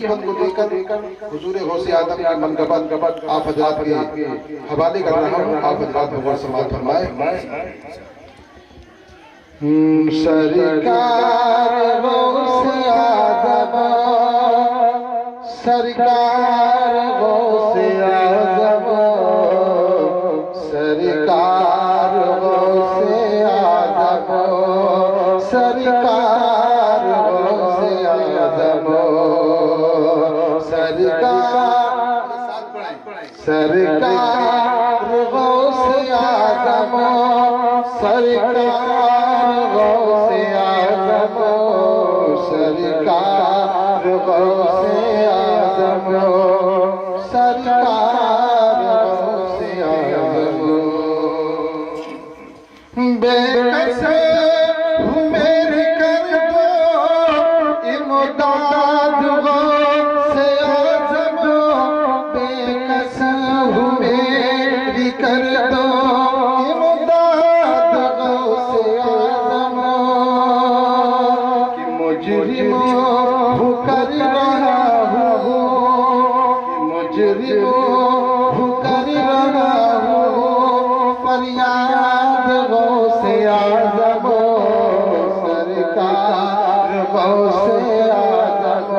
کو لے کر حضور غوث اعظم کی منقبت آپ حضرات کے حوالے کر رہا ہوں، آپ حضرات غور سماعت فرمائیں۔ سرکار غوث اعظم، سرکار غوث اعظم، سرکار غوث اعظم، سرکار غوث اعظم، سرکار غوث اعظم، سرکار غوث اعظم، سرکار غوث اعظم، سرکار غوث اعظم، بے کس ہوں میری کر دو امداد غوث اعظم، بے کس ہوں میری کر دو امداد غوث اعظم، کہ مجرم ہوں کر رہا ہوں، کہ مجرم ہوں کر رہا ہوں فریاد غوث اعظم، سرکار غوث اعظم،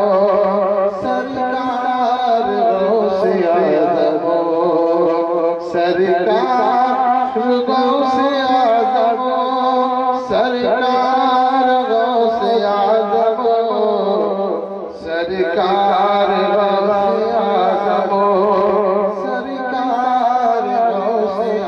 سرکار غوث اعظم، سرکار غوث اعظم، سرکار غوث اعظم، سرکار غوث اعظم، سرکار غوث اعظم،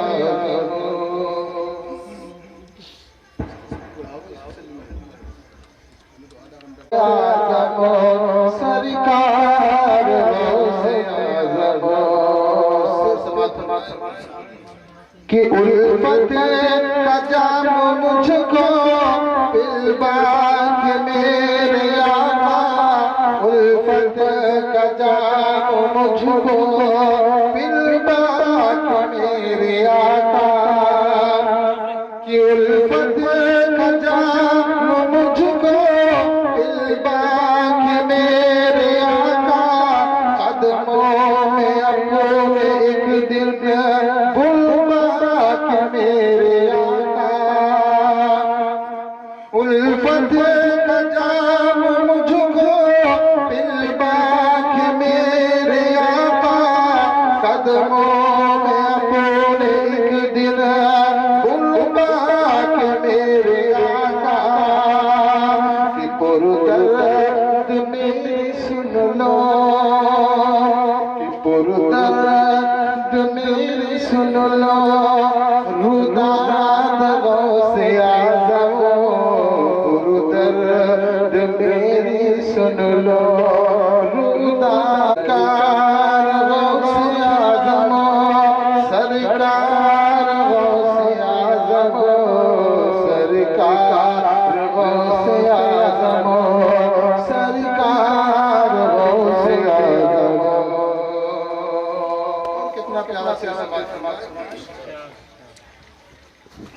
سرکار غوث اعظم، کہ الفت کا جام مجھ کو پلباگ میرے آقا، الفت کا جام مجھ کو پلباگ میرے آقا، کہ الفت کا جام مجھ کو پلباگ میرے آقا، قدموں میں اپنے ایک دن میرے آقا، الفت کا جام مجھ کو پلباگ میرے آقا، قدموں میں اپنے ایک دن بلباگ میرے آقا، کہ پردرد میری سن لو، کہ پردرد میری سن لو روداد غوث اعظم، پردرد میری سن لو روداد، سرکار غوث اعظم، سرکار غوث اعظم، سرکار غوث اعظم، سرکار غوث اعظم، کتنا پیارا سے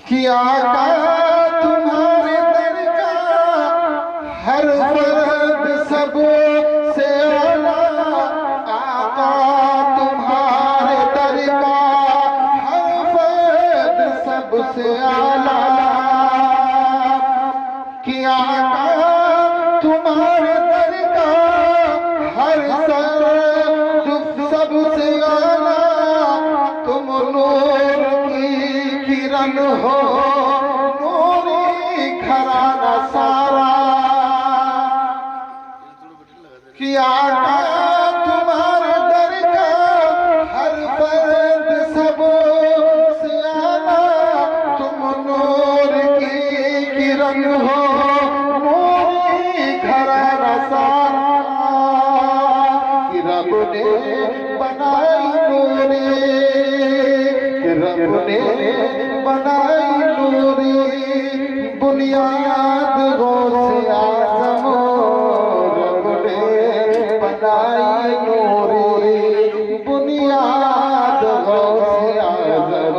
کہ آقا تمہارے در کا ہر فرد سب سے اعلیٰ، آقا تمہارے در کا ہر فرد سب سے اعلیٰ، کہ آقا تمہارے در کا ہر فرد سب سے اعلیٰ، تم نور کی کرن ہو نوری گھرانہ سارا، کہ آقا تمہارے در کا ہر فرد سب سے اعلیٰ، تم نور کی کرن ہو نوری گھرانہ سارا، کہ رب نے بنائی نوری، کہ رب نے بنائی نوری بنیاد غوث اعظم، رب نے بنائی نوری بنیاد غوث اعظم،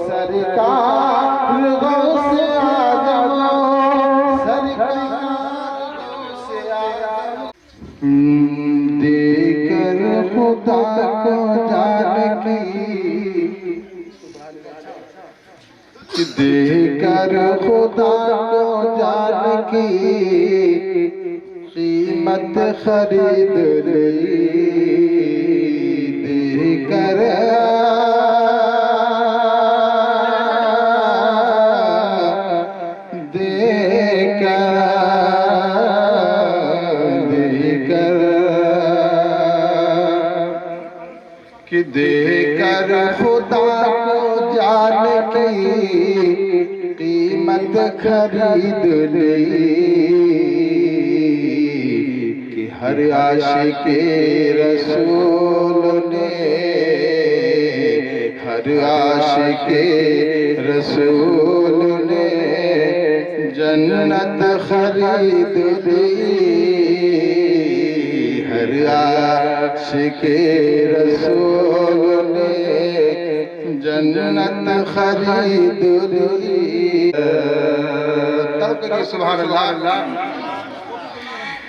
سرکار غوث اعظم، سرکار غوث اعظم، کہ دے کر خدا کو جان کی قیمت خرید لی، دے کر کہ دے کر خدا کو جان کی قیمت خرید لی، کہ ہر عاشق رسول نے، ہر عاشق رسول نے جنت خرید لی، ہر عاشق رسول نے جنت خرید لی۔ تب کہ سبحان اللہ،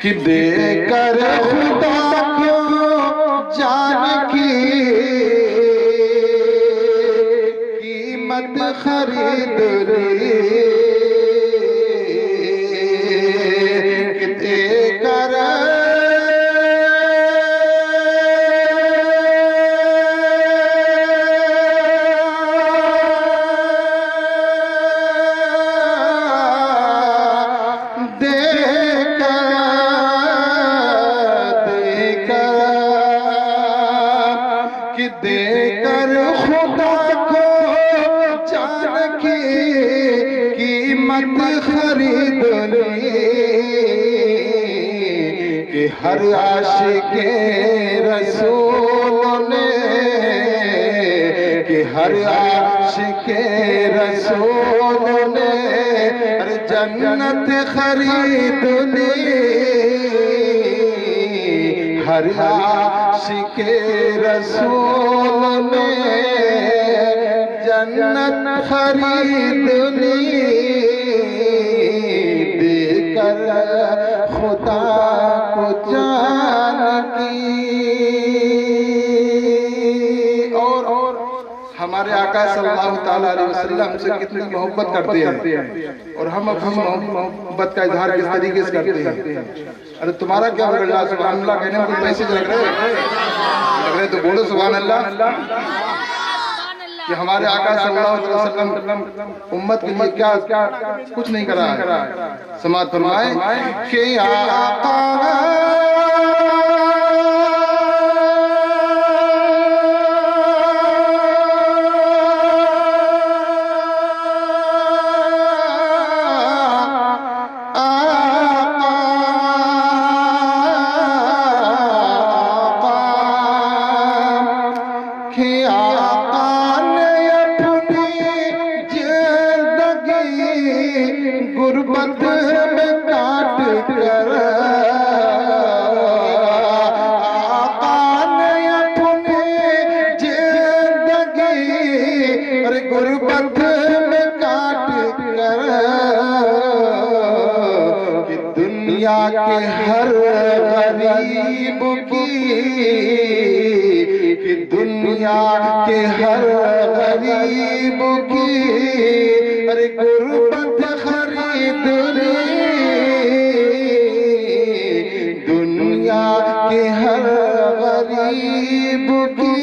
کہ دے کر خدا کو جان کی قیمت خرید لی، کہ دے کر خدا کو جان کی قیمت خرید لی، کہ ہر عاشق رسول نے، کہ ہر عاشق رسول نے جنت خرید لی، ہر عاشق رسول نے جنت خرید لی، دے کر خدا کو جان کی۔ اور ہمارے آقا صلی اللہ تعالیٰ علیہ وسلم سے کتنی محبت کرتے ہیں، اور ہم اپنی محبت کا اظہار کس طریقے سے کرتے ہیں۔ ارے تمہارا کیا بڑھ رہا ہے؟ سبحان اللہ کہنے میں کوئی پیسے لگ رہے تو بولو سبحان اللہ، کہ ہمارے آقا صلی اللہ علیہ وسلم امت کے لیے کیا کچھ نہیں کرا ہے۔ سماعت فرمائیں کہ آقا غربت میں کاٹ کر آقا نے اپنی زندگی غربت میں کاٹ کر، کہ دنیا کے ہر غریب کی، کہ دنیا کے ہر غریب کی غربت خرید لی، دنیا کے ہر غریب کی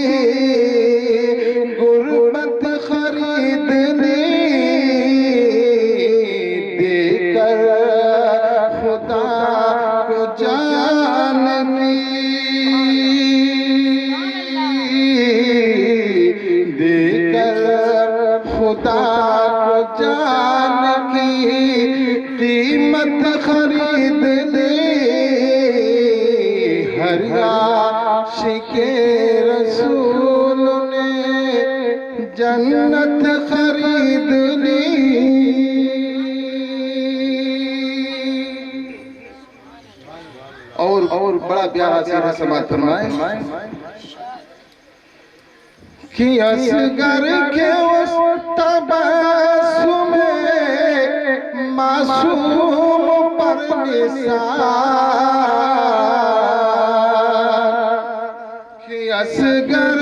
غربت خرید لی، دے کر خدا کو جان کی، دے کر خدا کو جان کی قیمت خرید لی، ہر عاشق رسول نے جنت خرید لی۔ اور بڑا پیارا سیرہ سماعت فرمائیں کہ اصغر کے اس تبسم معصوم پر نثار، کہ اصغر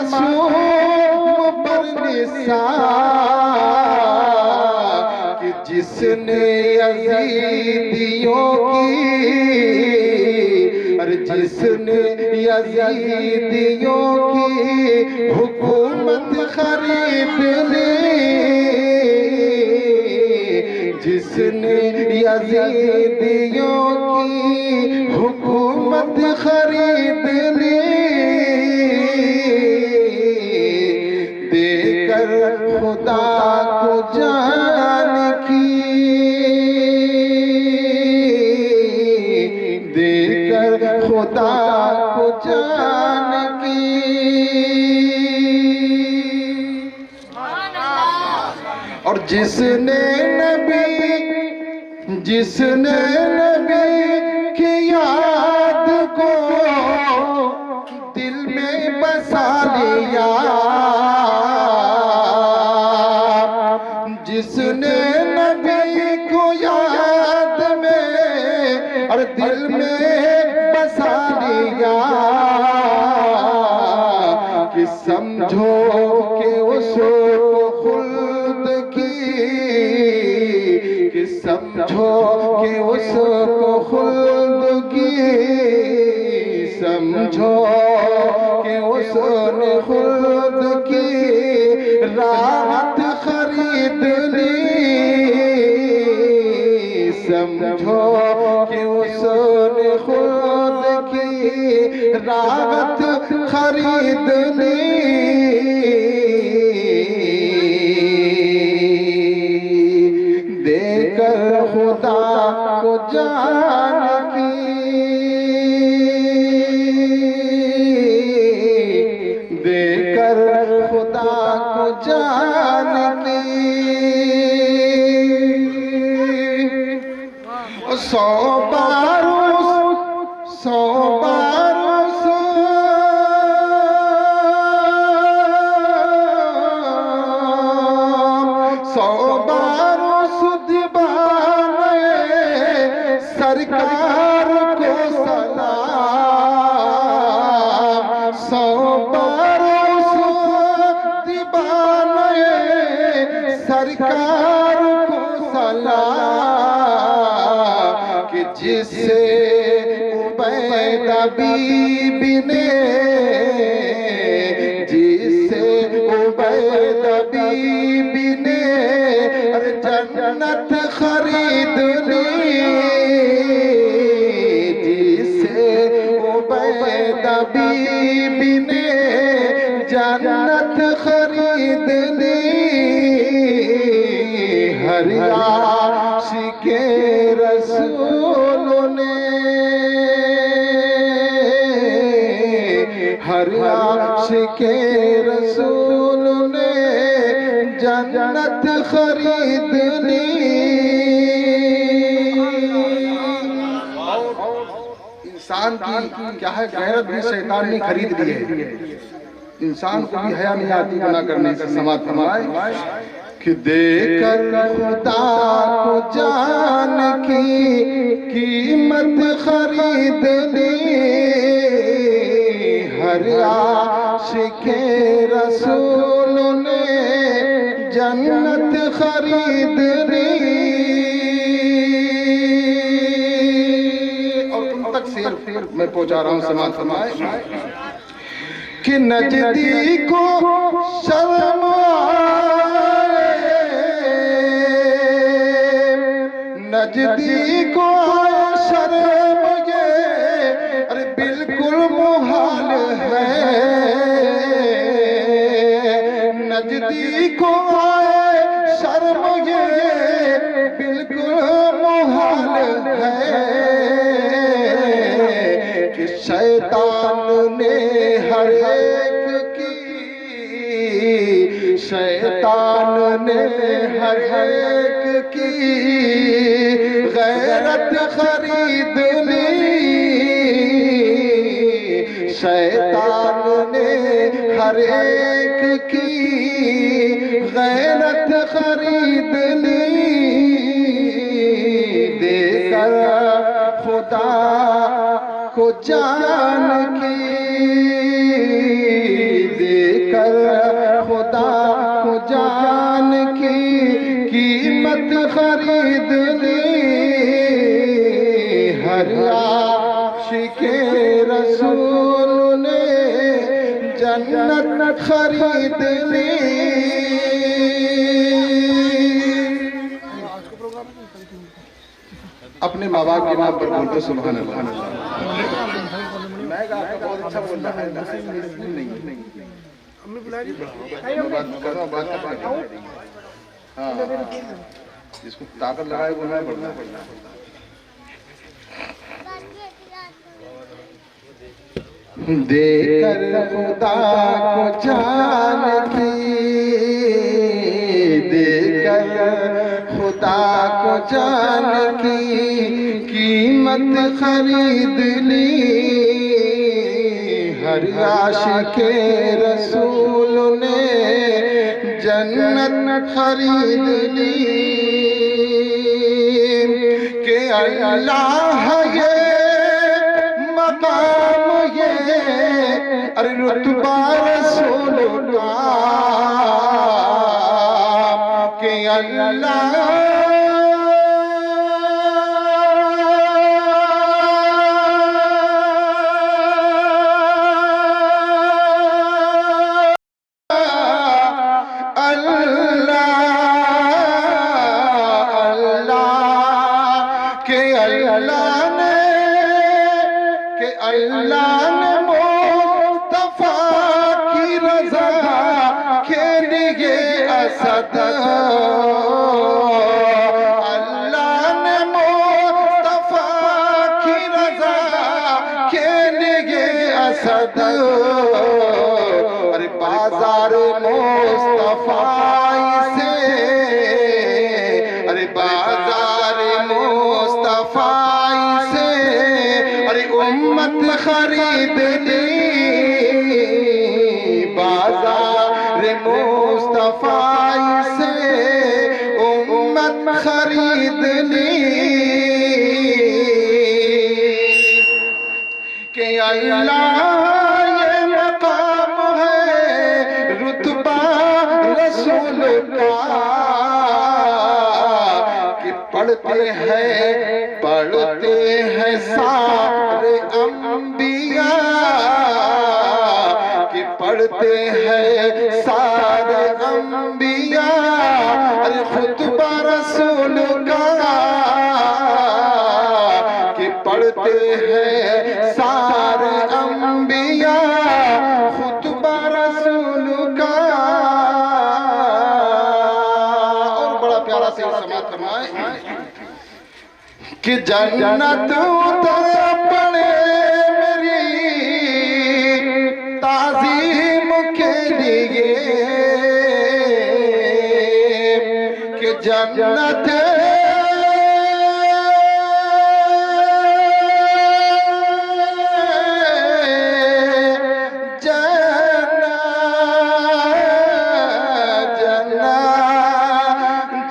معصوم پر نثار کہ جس نے یزیدیوں کی اور جس نے یزیدیوں کی حکومت خرید لی جس نے یزیدیوں کی حکومت خرید لی دے کر خدا کو جان کی دے کر خدا کو جان کی اور جس نے نبی کی یاد کو دل میں بسا لیا جس نے نبی کو یاد میں اور دل میں بسا لیا کہ سمجھو کہ اس کو خلد کی کہ سمجھو کہ اس کو خلد کی سمجھو کہ اس نے خلد کی راحت خرید لی سمجھو کہ اس نے خلد کی راحت خرید لی دے کر خدا کو جان کی دے کر خدا کو جان کی سو بار سرکار کو سلام سو برس دیوانے سرکار کو سلام کہ جس سے عبیدہ بی بی نے جس سے عبیدہ بی بی نے جنت خرید لی عبیدہ بی بی نے جنت خرید لی ہر عاشق رسول نے ہر عاشق رسول نے جنت خرید لی انسان کی کیا ہے غیرت بھی شیطان نے خرید لی ہے انسان کو بھی حیا نہیں آتی گناہ کرنے کا سماعت فرمائے کہ دے کر خدا کو جان کی قیمت خرید لی ہر عاشق رسول نے جنت خرید لی میں پہنچا رہا ہوں سماعت فرمائے کہ نجدی کو شرم آئے نجدی کو شرم یہ ارے بالکل محال ہے نجدی کو آئے شرم یہ بالکل محال ہے کہ شیطان نے ہر ایک کی شیطان نے ہر ایک کی غیرت خرید لی شیطان نے ہر ایک کی غیرت خرید لی دے کر خدا کو جان کی دے خرید لی اپنے ماں باپ کے نام پر بولتے سبحان اللہ میں کہا بہت اچھا بول رہا ہے ہاں جس کو طاقت لگائے وہ میں پڑھنا دے کر خدا کو جان کی دے کر خدا کو جان کی قیمت خرید لی ہر عاشق رسول نے جنت خرید لی کہ اللہ یہ مقام یہ ارے رتبہ رسول کا کہ اللہ اللہ نے مصطفیٰ کی رضا کے لیے اسد اللہ نے مصطفیٰ کی رضا کے لیے اسد ارے بازار مصطفیٰ سے ارے بازار مصطفیٰ سے امت خرید لی بازار مصطفیٰ سے امت خرید لی کہ اللہ یہ مقام ہے رتبہ رسول کا کہ پڑھتے ہیں سارے انبیاء کہ پڑھتے ہیں سارے انبیاء ارے خطبہ رسول کا کہ پڑھتے ہیں سارے انبیاء خطبہ رسول کا اور بڑا پیارا سے سماعت فرمائے کہ جنت اتر پڑے میری تعظیم کے لیے کہ جنت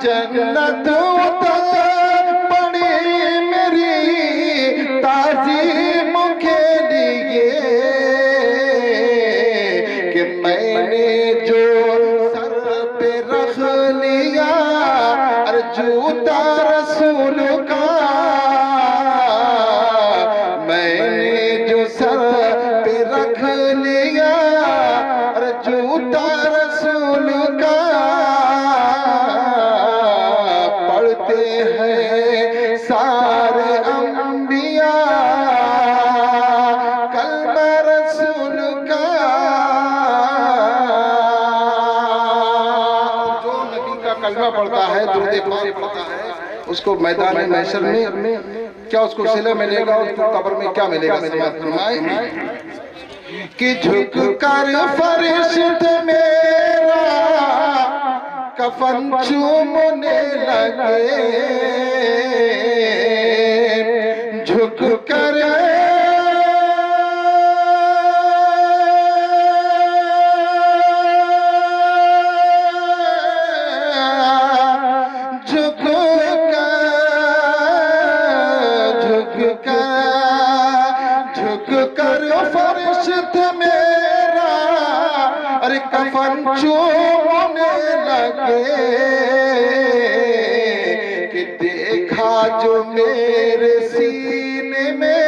جنت جوتا رسول کا میں نے جو سر پہ رکھ لیا جوتا رسول کا پڑھتے ہیں سارے انبیاء کلمہ رسول کا جو نبی کا کلمہ پڑھتا ہے درود پاک پڑھتا ہے اس کو میدان محشر میں کیا اس کو صلہ ملے گا اس کو قبر میں کیا ملے گا سماعت فرمائے کہ جھک کر فرشت میرا کفن چومنے لگے جھک کر فرشت میرا ارے کفن چومنے لگے کہ دیکھا جو میرے سینے میں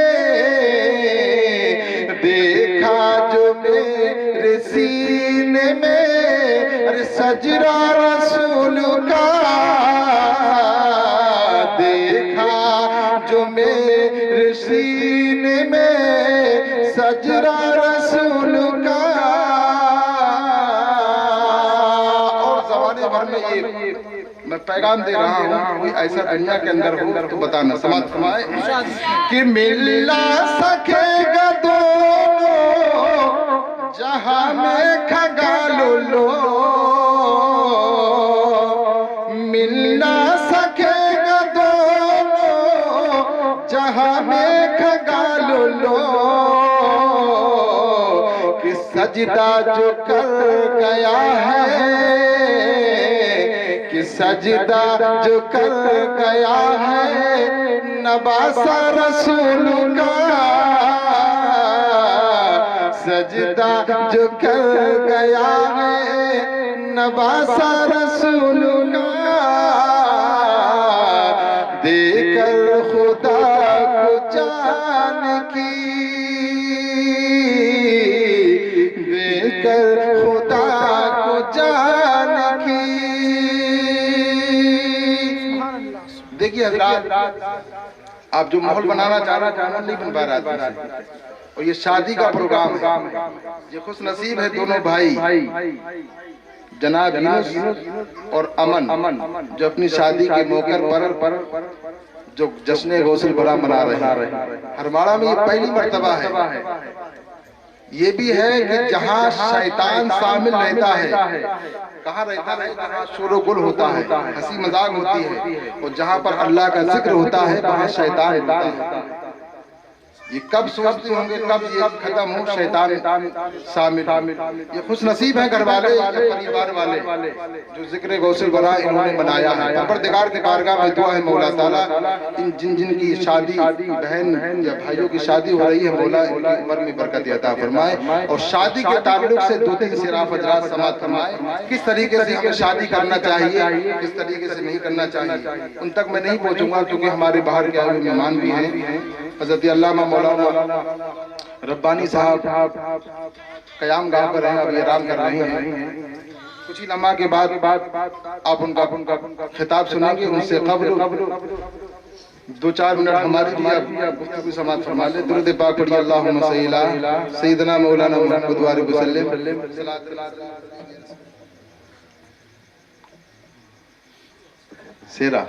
دیکھا جو میرے سینے میں ارے سجدہ رسول کا دیکھا جو میرے سینے میں سجدہ رسول کا. اور زمانے بھر میں یہ میں پیغام دے رہا ہوں، کوئی ایسا دنیا کے اندر ہو تو بتانا. سماعت فرمائے کہ ملنا سکے گا دونوں جہاں میں کھگالو لو، ملنا سکے گا دونوں جہاں میں کھگالو لو، کہ سجدہ جو کر گیا ہے، کہ سجدہ جو کر گیا ہے نواسہ رسول کا، سجدہ جو کر گیا ہے نواسہ رسول کا، دے کر خدا کو جان کی، دے کر خدا کو جان کی. دیکھیے حضرات، آپ جو ماحول بنانا چاہ رہا ماحول نہیں بن پا رہا تھا، اور یہ شادی کا پروگرام ہے. یہ خوش نصیب ہے دونوں بھائی جناب یونس اور امن، جو اپنی شادی کے موقع پر جو جشن غوث البرا منا رہے ہیں. ہرماڑا میں یہ پہلی مرتبہ ہے. یہ بھی ہے کہ جہاں شیطان شامل رہتا ہے، کہاں رہتا ہے؟ جہاں شور و گل ہوتا ہے، ہنسی مذاق ہوتی ہے، اور جہاں پر اللہ کا ذکر ہوتا ہے وہاں شیطان ہوتا ہے. یہ کب سوچتے ہوں گے کب یہ ختم ہو شیطان شامل. یہ خوش نصیب ہیں گھر والے یا پریوار والے جو ذکر غوث البرا انہوں نے منایا ہے. پروردگار کی بارگاہ میں دعا ہے مولا تعالیٰ جن کی شادی بہن یا بھائیوں کی شادی ہو رہی ہے، مولا ان کی عمر میں برکت عطا فرمائے، اور شادی کے تعلق سے دو تین صراف حضرات سماعت فرمائے. کس طریقے سے ہمیں شادی کرنا چاہیے، کس طریقے سے نہیں کرنا چاہیے، ان تک میں نہیں پہنچوں گا کیونکہ ہمارے باہر کے آئے مہمان بھی ہیں. حضرت علامہ مولانا ربانی صاحب قیام گاہ پر ہیں، ابھی آرام کر رہے ہیں. کچھ ہی لمحہ کے بعد آپ ان کا خطاب سنیں گے. ان سے قبل دو چار منٹ ہماری بھی گفتگو سماعت فرما لیں. درود پاک پڑھیے. اللہم صلی علی سیدنا مولانا محمد وآلہ وسلم. سیرا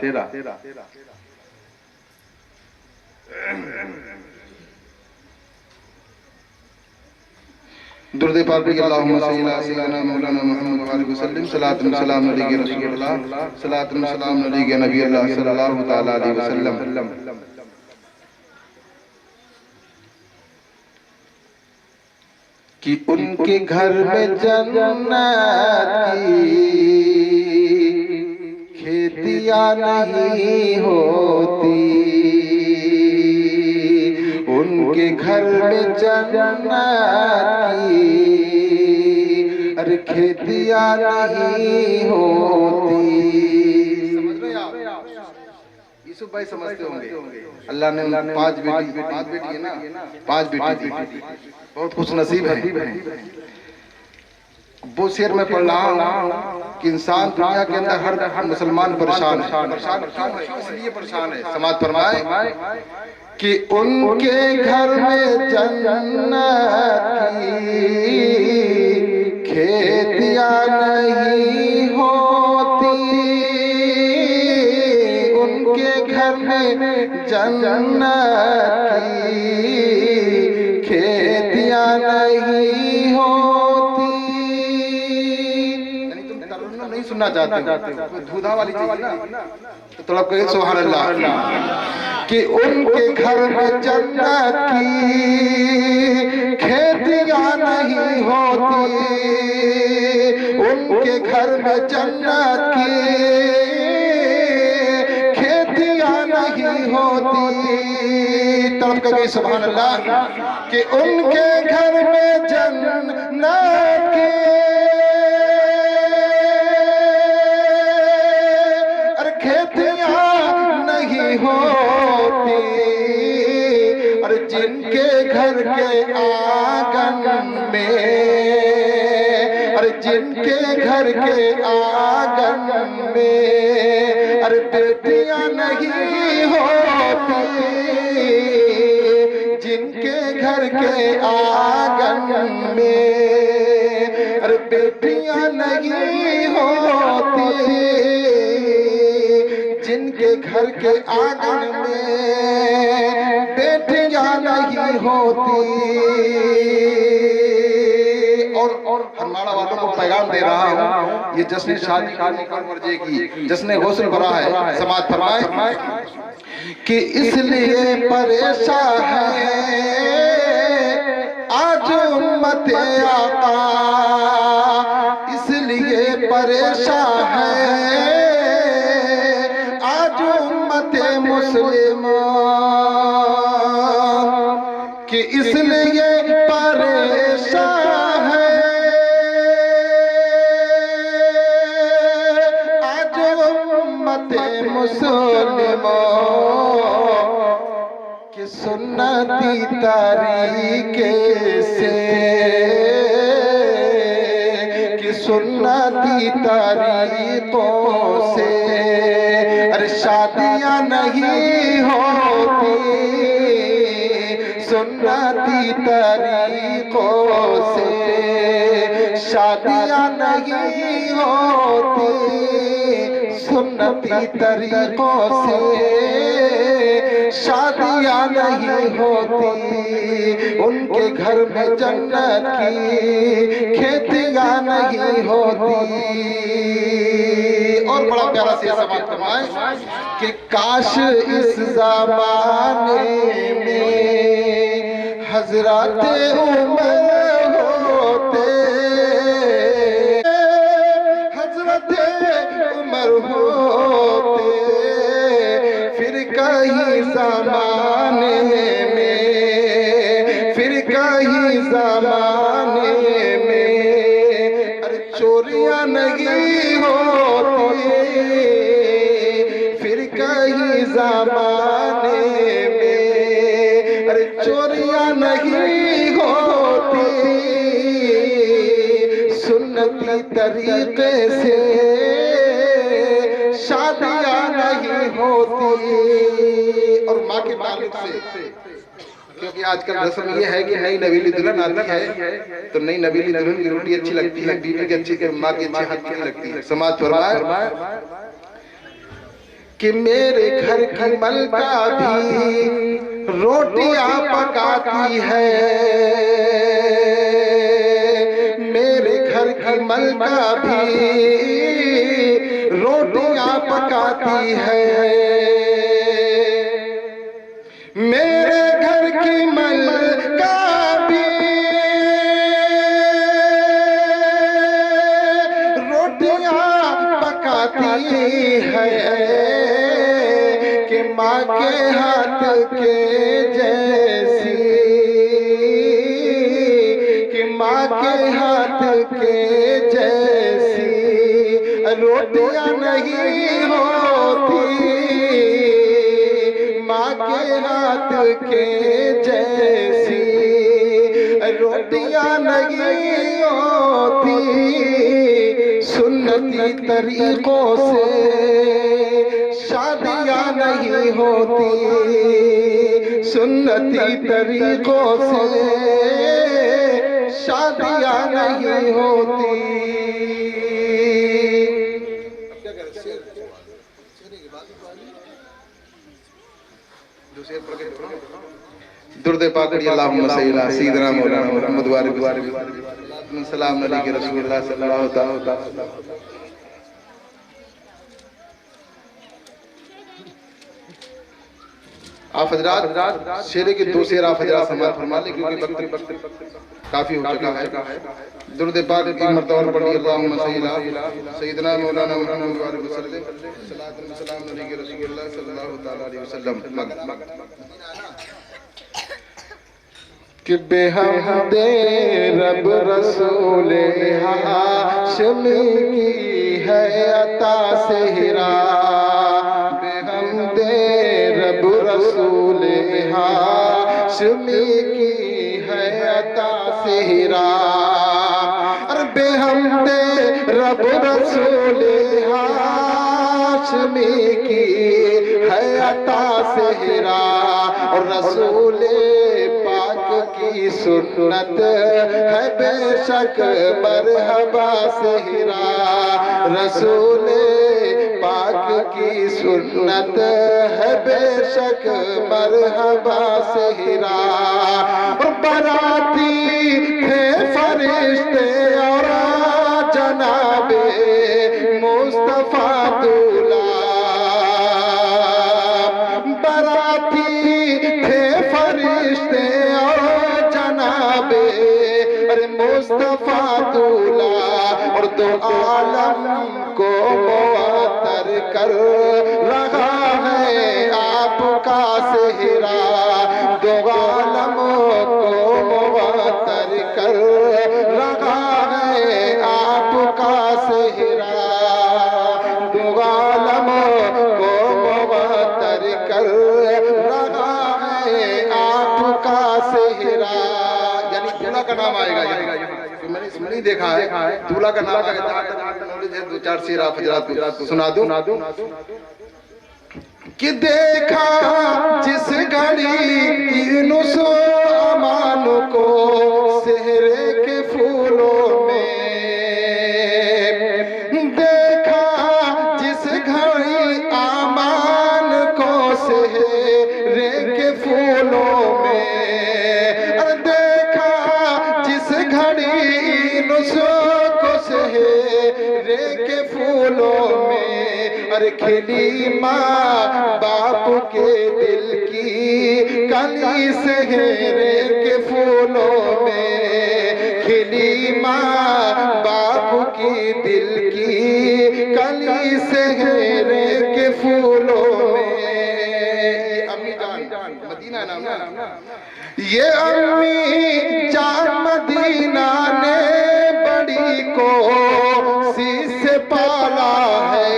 درود پاک پڑھیے. اللہم صلی علی سیدنا مولانا محمد وآلہ وسلم. صلاۃ و سلام علیہ رسول اللہ، صلاۃ و سلام علیہ نبی اللہ صلی اللہ تعالی علیہ وسلم. کہ ان کے گھر میں جنت کی کھیتیاں نہیں ہوتی، ان کے گھر میں جنت کی ارے کھیتیاں نہیں ہوتی. سمجھ رہے آپ؟ یوسف بھائی سمجھتے ہوں گے. اللہ نے پانچ بیٹی ہے نا، پانچ بیٹی دی. بہت خوش نصیب ہے. وہ شعر میں پڑھ رہا ہوں کہ انسان دنیا کے اندر ہر مسلمان پریشان ہے. پریشان کیوں ہے؟ اس لیے پریشان ہے. سماعت فرمائے کہ ان کے گھر میں جنت کی کھیتیاں نہیں ہوتی، ان کے گھر میں جنت کی کھیتیاں نہیں ہوتی. یعنی تم ترنم نہیں سننا چاہتے ہو، دھودا والی چیز نا، تو تھوڑا کہے سبحان اللہ. کہ ان کے گھر میں جنت کی کھیتیاں نہیں ہوتی، ان کے گھر میں جنت کی کھیتیاں نہیں ہوتی. تڑپ کر گئی سبحان اللہ. کہ ان کے گھر میں جنت کی کھیتیاں نہیں ہوتی، اور جن کے گھر کے آنگن میں، اور جن جن کے گھر کے آنگن میں ارے بیٹیاں نہیں ہوتی، جن کے گھر کے آنگن میں ارے بیٹیاں نہیں ہوتی، جن کے گھر کے آنگن میں بیٹیاں نہیں ہوتی۔ اور ہرماڑا والوں کو پیغام دے رہا ہوں، یہ جشن شادی ورجے کی جشن غسل بھرا ہے، سماعت فرمائیں کہ اس لیے پریشان ہے آج امت آقا، اس لیے پریشان ہے آج امت مسلمہ، کہ اس لیے پریشان ہے آج امت مسلمہ، کہ سنتی طریقے سے، کہ سنتی طریقوں سے ارے شادیاں نہیں ہوتی، سنتی طریقوں سے شادیاں نہیں ہوتی، سنتی طریقوں سے شادیاں نہیں ہوتی، ان کے گھر میں جنت کی کھیتیاں نہیں ہوتی۔ اور بڑا پیارا سے سماعت فرمائیں کہ کاش اس زمانے میں حضرات عمر ہوتے، حضرت عمر ہوتے، پھر کہیں زمانے میں، پھر کہیں زمانے میں ارے چوریاں نہیں ہوتی، پھر کہیں زمانے میں ارے چوریاں نہیں ہوتی، سنتی طریقے سے شادیاں نہیں ہوتی۔ اور ماں کے تعلق سے، کیونکہ آج کل رسم یہ ہے کہ نئی نویلی دلہن آتی ہے تو نئی نویلی دلہن کی روٹی اچھی لگتی ہے، بیوی کی اچھی، ماں کی اچھی ہاتھ کی لگتی ہے۔ سماعت فرمائے کہ میرے گھر کی ملکہ بھی روٹیاں پکاتی ہے، میرے گھر کی ملکہ بھی روٹیاں پکاتی ہے، میرے گھر کی ملکہ بھی روٹیاں پکاتی ہے، کہ ماں کے ہاتھ کے جیسی، کہ ماں کے ہاتھ کے جیسی روٹیاں نہیں ہوتی، ماں کے ہاتھ کے جیسی روٹیاں نہیں ہوتی، سنتی طریقوں سے شادیاں نہیں ہوتی، سنتی طریقوں سے شادیاں نہیں ہوتی۔ درود پاک پڑھیے، اللہم صلی علی سیدنا مولانا محمد وآلہ سلام علیہ رسول اللہ صلی اللہ تعالی وسلم۔ آپ حضرات شیرے کے دو شعر آپ حضرات سماعت فرما لیں، کیونکہ وقت کافی ہو چکا ہے۔ درود پاک ایک مرتبہ پڑھیے، اللہم صلی علی سیدنا مولانا محمد وآلہ وسلم، سلام علیہ رسول اللہ صلی اللہ تعالی علیہ وسلم۔ کہ بے حمد رب رسول ہاشم کی ہے عطا سہرا، بے حمد رب رسول ہاشم کی ہے عطا سہرا، اور بے حمد رب رسول ہاشمی کی ہے عطا صحرا، اور رسول پاک کی سنت ہے بے شک مرحبا صحرا، رسول پاک کی سنت ہے بے شک مرحبا صحرا، اور براتی تھے فرشتے اور جناب مصطفیٰ دولا، براتی تھے فرشتے اور جناب مصطفیٰ دولا، اور دو عالم کو معطر کر رہا ہے آپ کا صحرا، دو عالم کو معطر کر رہا ہے آپ کا صحرا، دو عالم کو معطر کر رہا ہے آپ کا صحرا، یعنی دولہ کا نام آئے گا یہاں، میں نے اس میں نہیں دیکھا ہے، دولہ کا نام آئے گا، نالج ہے، دو چار سیرہ فجرات کو سنا دوں کہ دیکھا جس گھڑی یونس و امان کو صحرے کے پھولوں میں، دیکھا جس گھڑی امان کو صحرے کے پھولوں میں، دیکھا جس گھڑی یونس کو صحرے کے پھولوں میں، ارے کھلی ماں باپ کے دل کی کلی صحرے کے پھولوں میں، کھلی ماں باپ کی دل کی کلی صحرے کے پھولوں میں، یہ امی جان مدینہ نام نا، یہ امی جان مدینہ نے بڑی کوسی سے پالا ہے،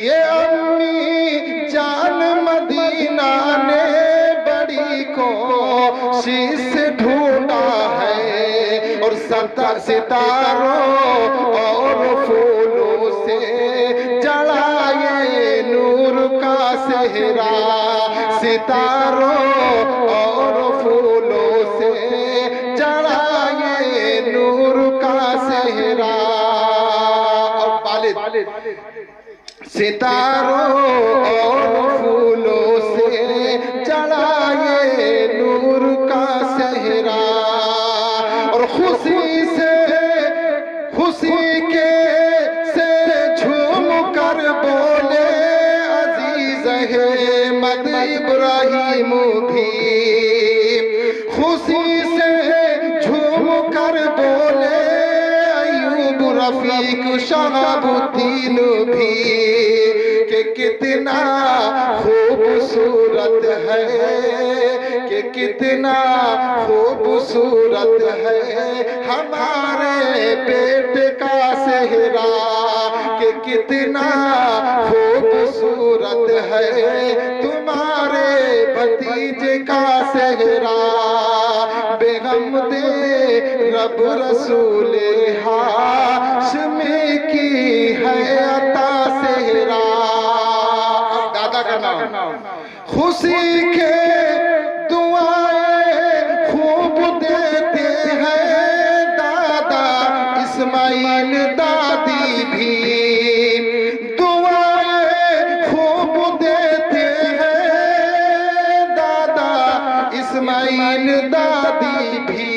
یہ امی جان مدینہ نے بڑی کوشش سے ڈھونڈا ہے، اور ستاروں اور پھولوں سے جڑائے نور کا صحرا، ستاروں اور پھولوں سے جڑائے نور کا صحرا، اور والد ستاروں اور پھولوں سے چڑھائے نور کا صحرا، اور خوشی کے سے جھوم کر بولے عزیز احمد ابراہیم بھی، خوشی سے جھوم کر بولے ایوب رفیق شہاب الدین بھی، کہ کتنا خوبصورت ہے، کہ کتنا خوبصورت ہے ہمارے بیٹے کا صحرا، کہ کتنا خوبصورت ہے تمہارے بھتیجے کا صحرا، بیگم دے رب رسول ہاشمی کی ہے عطا صحرا، دادا کا نام خوشی کے دعائیں خوب دیتے ہیں دادا اسماعیل، دادی بھی دعائیں خوب دیتے ہیں دادا اسماعیل، دادی بھی،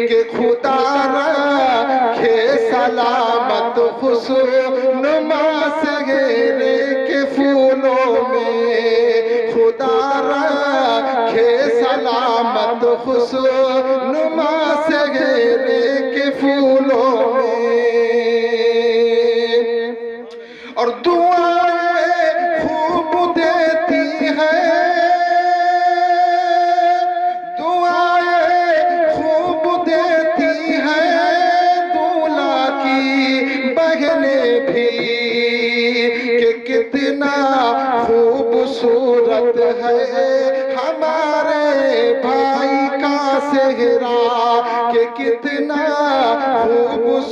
کہ خدا رکھے سلامت خوشنما صحرے کے پھولوں میں، خدا رکھے سلامت خوشنما صحرے کے پھولوں میں، اور دعائیں خوب دیتی ہیں، دعائیں خوب دیتی ہیں دولہا کی بہنیں بھی، کہ کتنا خوبصورت ہے ہمارے بھائی کا صحرا، کہ کتنا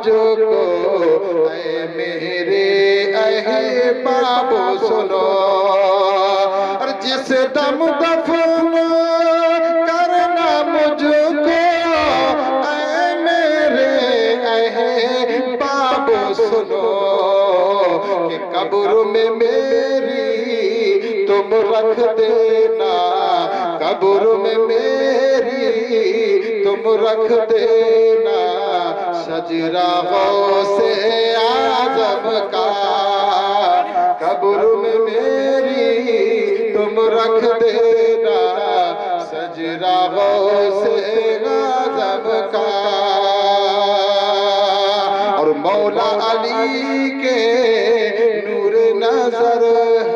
مجھ کو اے میرے احباب سنو اور جس دم دفن کرنا مجھ کو اے میرے احباب سنو کہ قبر میں میری تم رکھ دینا قبر میں میری تم رکھ دینا شجرہ غوث اعظم کا قبر میں میری تم رکھ دینا شجرہ غوث اعظم کا اور مولا علی کے نور نظر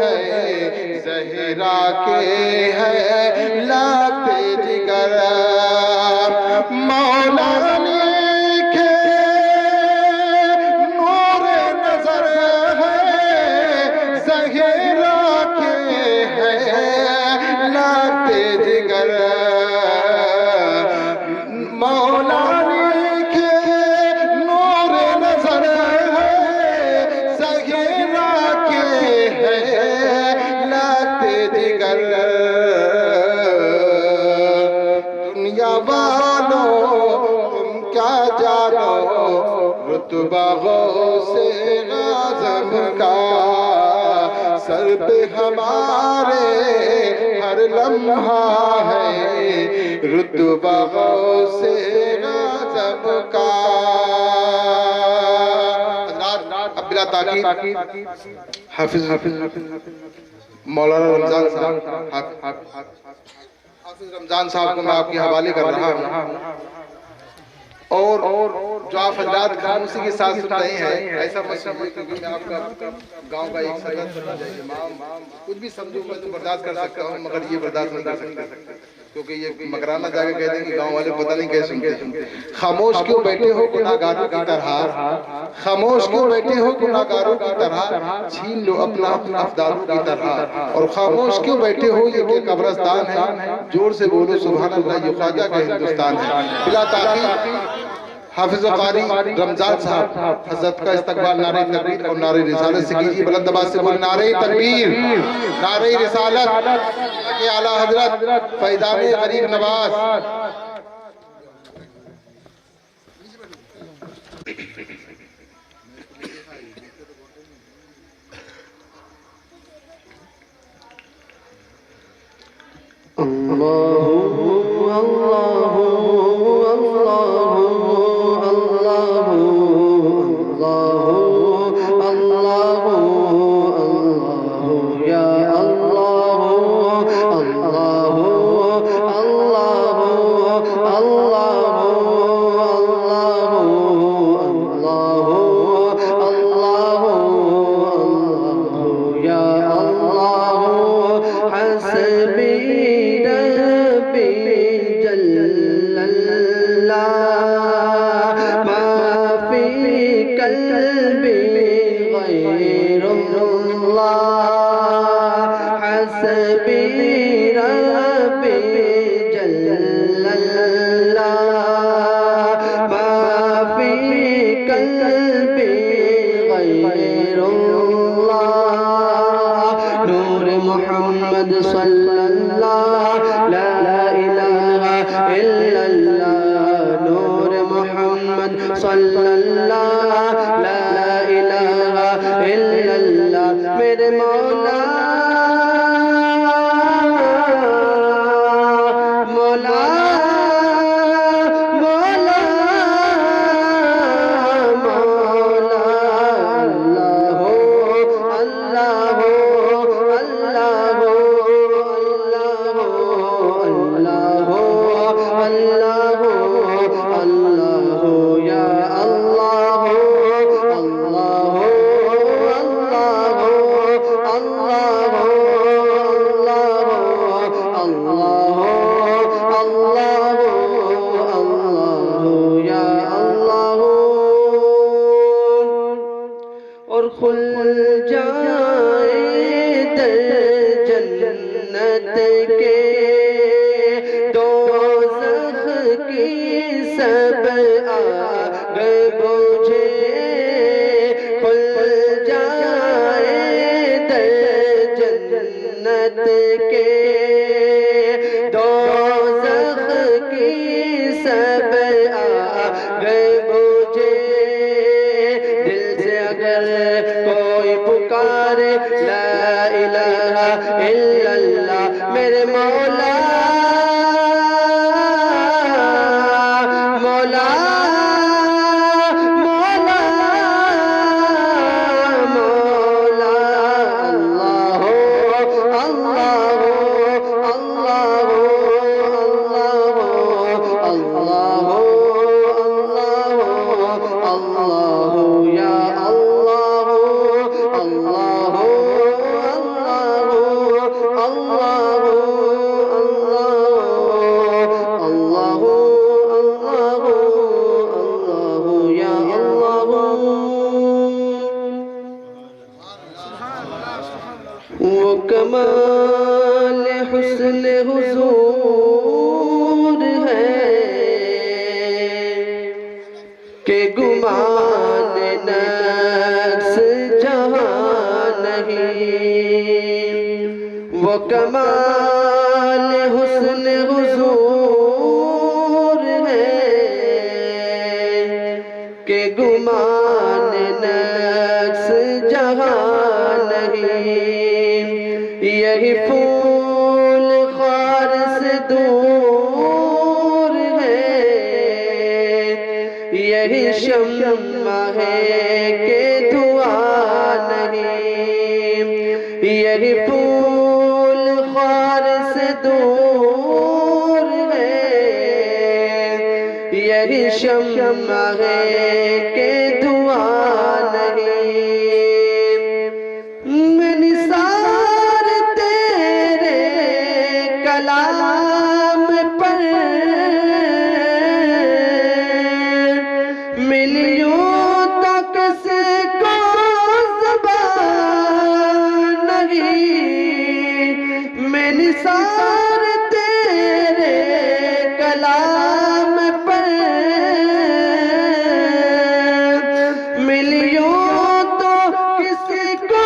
ہے زہرا کے ہے لاتے جگر مولا علی کے نور نظر ہے زہرا کے ہے لاتے جگر مولا علی کے نور نظر ہے زہرا کے ہے لاتے جگر دنیا والو تم کیا جانو رتبہ غوث اعظم کا سر پہ ہمارے ہر لمحہ ہے رتبہ غوث اعظم کا اب بلا تاکید حافظ مولانا رمضان صاحب حافظ رمضان صاحب کو میں آپ کے حوالے کر رہا ہوں اور جو آپ حضرات خاموشی کے ساتھ سن رہے ہیں ایسا مسئلہ ہے کیونکہ میں آپ کا گاؤں کا ایک صدر امام کچھ بھی سمجھو میں تو برداشت کر سکتا ہوں مگر یہ برداشت نہیں کر سکتا کیونکہ یہ مکرانہ جا کے کہہ دیں کہ گاؤں والے پتہ نہیں کیسے سنتے خاموش کیوں بیٹھے ہو گناہگاروں کی طرح خاموش کیوں بیٹھے ہو گناہگاروں کی طرح چھین لو اپنا افداروں کی طرح اور خاموش کیوں بیٹھے ہو یہ کہ قبرستان ہے زور سے بولو سبحان اللہ یہ خواجہ کا ہندوستان ہے بلا تاخیر حافظ و قاری رمضان صاحب حضرت کا استقبال نعرہ تکبیر اور نعرہ رسالت سے کیجیے بلند آواز سے بول نعرہ تکبیر نعرہ رسالت کہ اعلیٰ حضرت فیضان غریب نواز دوزخ کی سب آگ بجھے مجھے دل سے اگر کوئی پکارے لا الہ الا اللہ میرے مولا مولا مولا مولا اللہ اللہ اللہ اللہ اللہ اللہ یا اللہ اللہ اللہ اللہ اللہ اللہ اللہ یا اللہ وہ کمال حسن حضور ہے کہ گمان نفس جہاں نہیں وہ کمال حسن حضور ہے کہ گمان نفس جہاں نہیں یہی پھول خار سے دور ہے یہی شمع ہے کہ دعا نہیں یہی پھول خار سے دور ہے یہی شمع ہے کہ دعا نہیں میں نثار تیرے کلام پر ملیوں تک سے کو زبان نہیں میں نثار تیرے کلام پر ملیوں تو کسی کو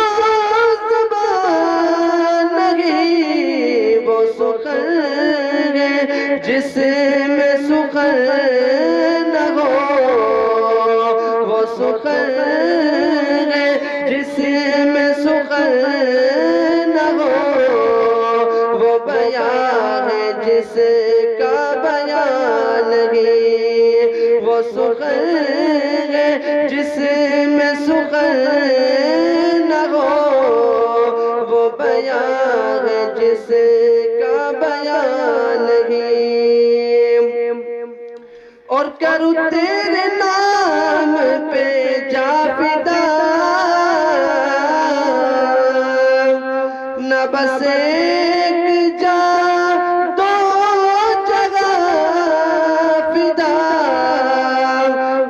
زبان نہیں وہ سخن ہے جس میں سخن نہ ہو وہ سخن ہے جس میں سخن نہ ہو وہ بیان ہے جس کا بیان نہیں وہ سخن ہے جس میں سخن نہ ہو وہ بیان ہے جس کا بیان نہیں اور کروں تیرے نام پہ جا فدا نہ بس ایک جا دو جگہ فدا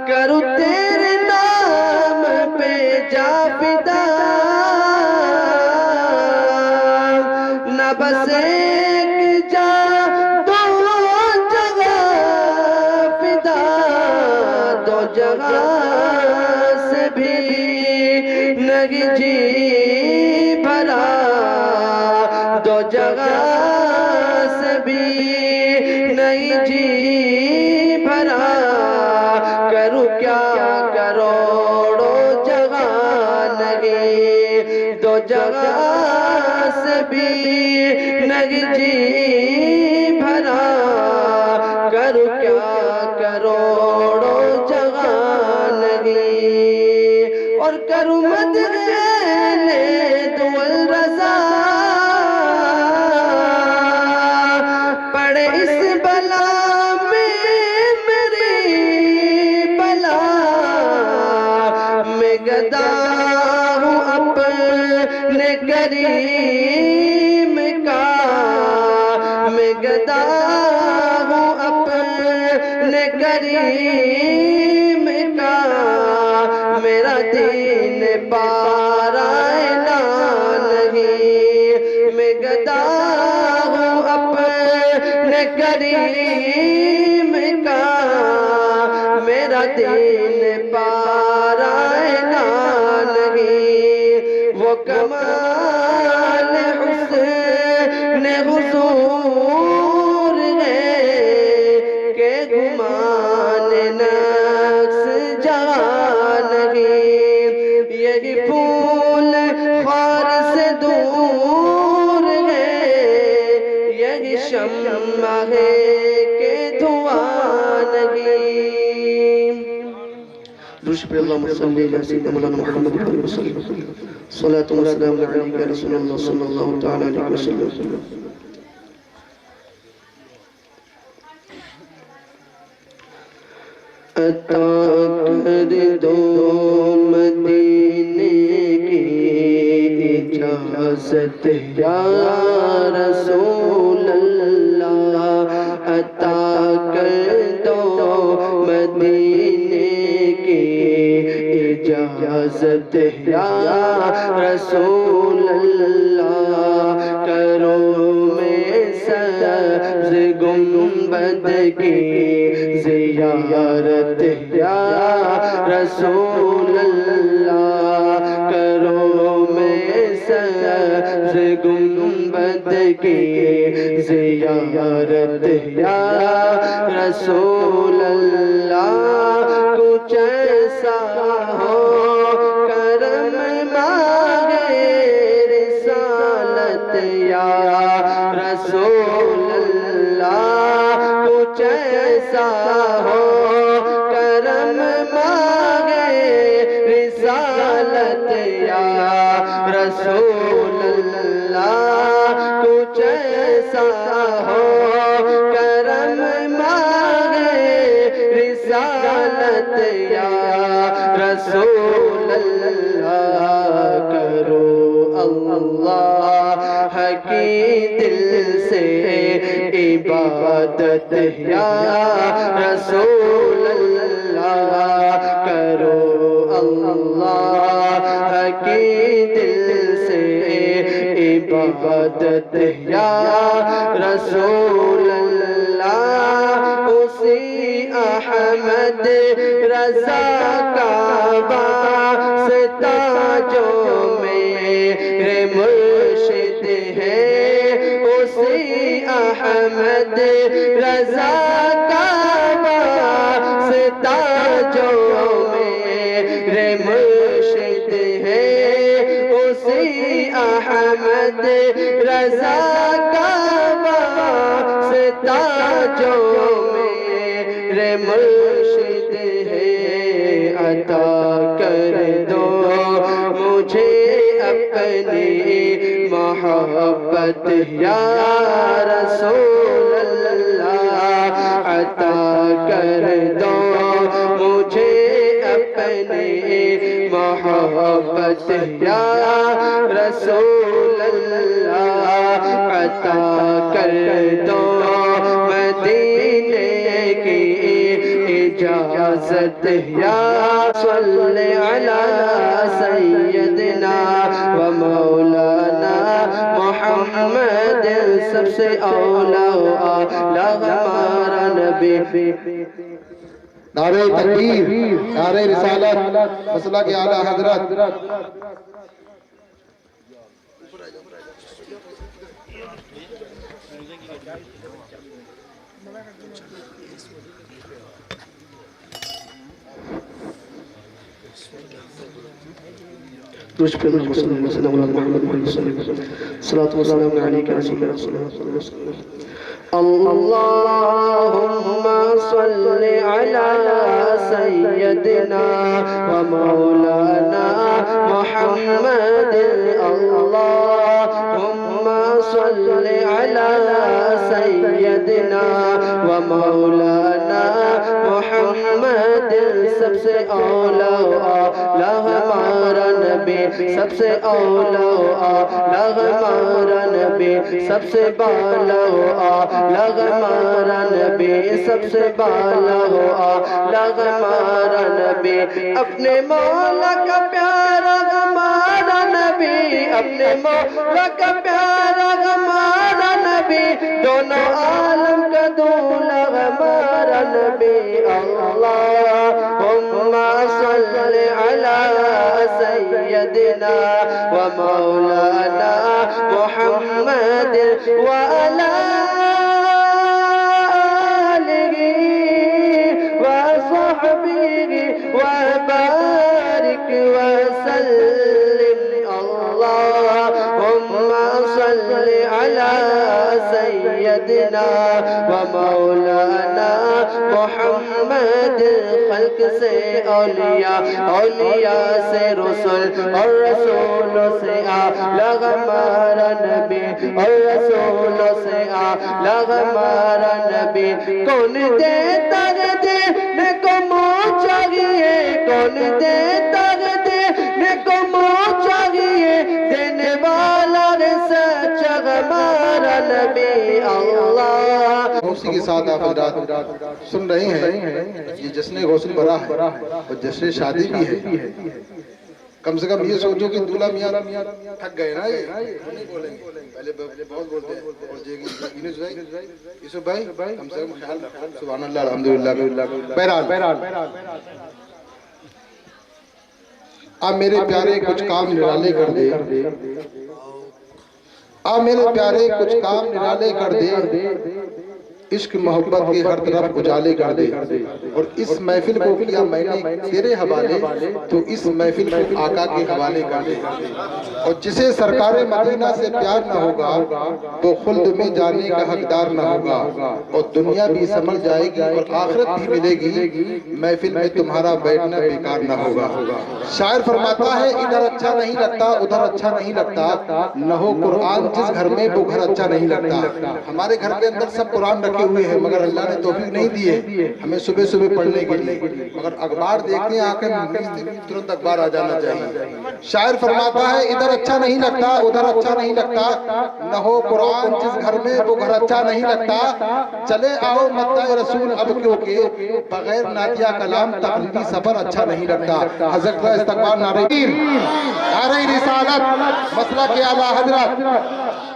کروں تیرے نام پہ جا فدا نہ بس ایک جا دو جگہ فدا دو جگہ سے بھی نہیں جی بھرا دو جگہ سے بھی نہیں جی بھرا کروں کیا کروڑوں جگہ نہیں دو جگہ سے بھی نہیں جی بھرا کروں کیا کروڑوں جگہ نہیں اور کروں مدح دول رضا پڑے اس بلا میں میری بلا میں گدا ہوں اپنے کریم کا میں گدا ہوں اپنے کریم کا میرا دین پارائنا نہیں میں گدا ہوں اپنے کریم کا میرا دین پارائنا نہیں وہ کمال حسن حضور ہے کہ گمان نفس جا درود پر اللہم صلی علی سیدنا مولانا محمد علیہ وسلم صلاۃ و سلام علیک یا رسول اللہ صلی اللہ تعالی علیہ وسلم. عطا کر دو مدینے کی اجازت یا رسول اللہ. عطا کر دو مدینے کی اجازت یا رسول اللہ. کرو میں سبز گنبد کی زیارت یا رسول اللہ. کرو میں سبز گنبد کی زیارت یا رسول اللہ. کچھ ایسا ہو کرم مانگے رسالت یا رسول اللہ. کچھ ایسا ہو کرم مانگے رسالت یا رسول اللہ. کچھ ایسا ہو کرم مانگے رسالت یا رسول اللہ. کرو اللہ کی دل سے عبادت یا رسول اللہ. کرو اللہ کی دل سے عبادت یا رسول اللہ. اسی احمد رضا کا واسطہ جو میرے مرشد ہے. اسی احمد رضا کا واسطہ جو میرے مرشد ہے. اسی احمد رضا کا واسطہ جو میرے مرشد ہے. عطا کر دو مجھے اپنی محبت یا رسول اللہ. عطا کر دو مجھے اپنی محبت یا رسول اللہ. عطا کر دو مدینے کی اجازت یا صلی علی سیدنا و مولانا محمد. سب سے اولا و اعلی ہمارا نبی. نعرہ تکبیر، نعرہ رسالت، مسئلہ کے اعلیٰ حضرت. درود پر اللہم صلی علی سیدنا مولانا محمد علیہ وسلم صلاۃ و سلام علیک یا رسول اللہ صلی اللہ علیہ وسلم. اللہم صلی علی سیدنا و مولانا محمد. اللہم صلی علی سیدنا و مولانا محمد. سب سے اولا و اعلی ہمارا نبی. سب سے اولا و اعلی ہمارا نبی. سب سے بالا و اعلی ہمارا نبی. سب سے بالا و اعلی ہمارا نبی. اپنے مولا کا پیارا ہمارا نبی. اپنے مولا کا پیارا ہمارا نبی. دونوں عالم کا دولا ہمارا نبی. اللہم صلی علی سیدنا و مولانا محمد و علی آلہ و صحبہ و بارک وسلم. اللہم صلی على سيدنا ومولانا محمد خلق سے اولیاء اولیاء سے رسول اور رسول سے اعلیٰ ہمارا نبی اور رسول سے اعلیٰ ہمارا نبی کون دیتا ہے دینے کو منہ چاہیے کون دیتا ہے دینے کو منہ چاہیے دینے والا ہے سچا ہمارا نبی اللہ اسی کے ساتھ آپ حضرات سن رہے ہیں یہ جشن غسل برا ہے اور جشن شادی بھی ہے کم سے کم یہ سوچو کہ دولہا میاں تھک گئے نا یہ نہیں بولیں گے پہلے بہت بولتے ہیں اور یوسف بھائی کم سے کم خیال رکھو سبحان اللہ الحمدللہ بہرحال آپ میرے پیارے کچھ کام نرالے کر دے آپ میرے پیارے کچھ کام نرالے کر دے عشق محبت کے ہر طرف اجالے کر دے اور اس محفل کو کیا میں نے تیرے حوالے تو اس محفل کو آقا کے حوالے کر دے اور جسے سرکار مدینہ سے پیار نہ ہوگا وہ خلد میں جانے کا حقدار نہ ہوگا اور دنیا بھی سمجھ جائے گی اور آخرت بھی ملے گی محفل میں تمہارا بیٹھنا بیکار نہ ہوگا شاعر فرماتا ہے ادھر اچھا نہیں لگتا ادھر اچھا نہیں لگتا نہ ہو قرآن جس گھر میں وہ گھر اچھا نہیں لگتا ہمارے گھر کے اندر سب قرآن رکھے ہوئے ہیں مگر اللہ نے توفیق نہیں دیے ہمیں صبح صبح پڑھنے کے لیے مگر اخبار دیکھتے ہیں آنکھیں ترنت اخبار آ جانا چاہیے شاعر فرماتا ہے ادھر اچھا نہیں لگتا ادھر اچھا نہیں لگتا نہ ہو قرآن جس گھر میں وہ گھر اچھا نہیں لگتا چلے آؤ مدح رسول اب کیونکہ بغیر نعتیہ کلام تقریبی سفر اچھا نہیں لگتا حضرت کا استقبال نعرہ رسالت مسلک اعلیٰ حضرت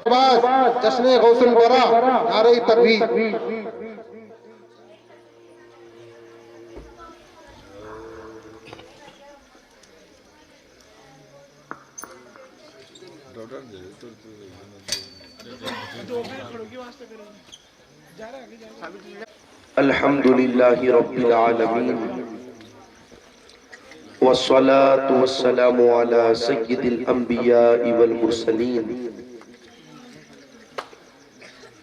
جشن غسل برا نعرہ تکبیر الحمدللہ رب العالمین والصلاة والسلام على سید الانبیاء والمرسلین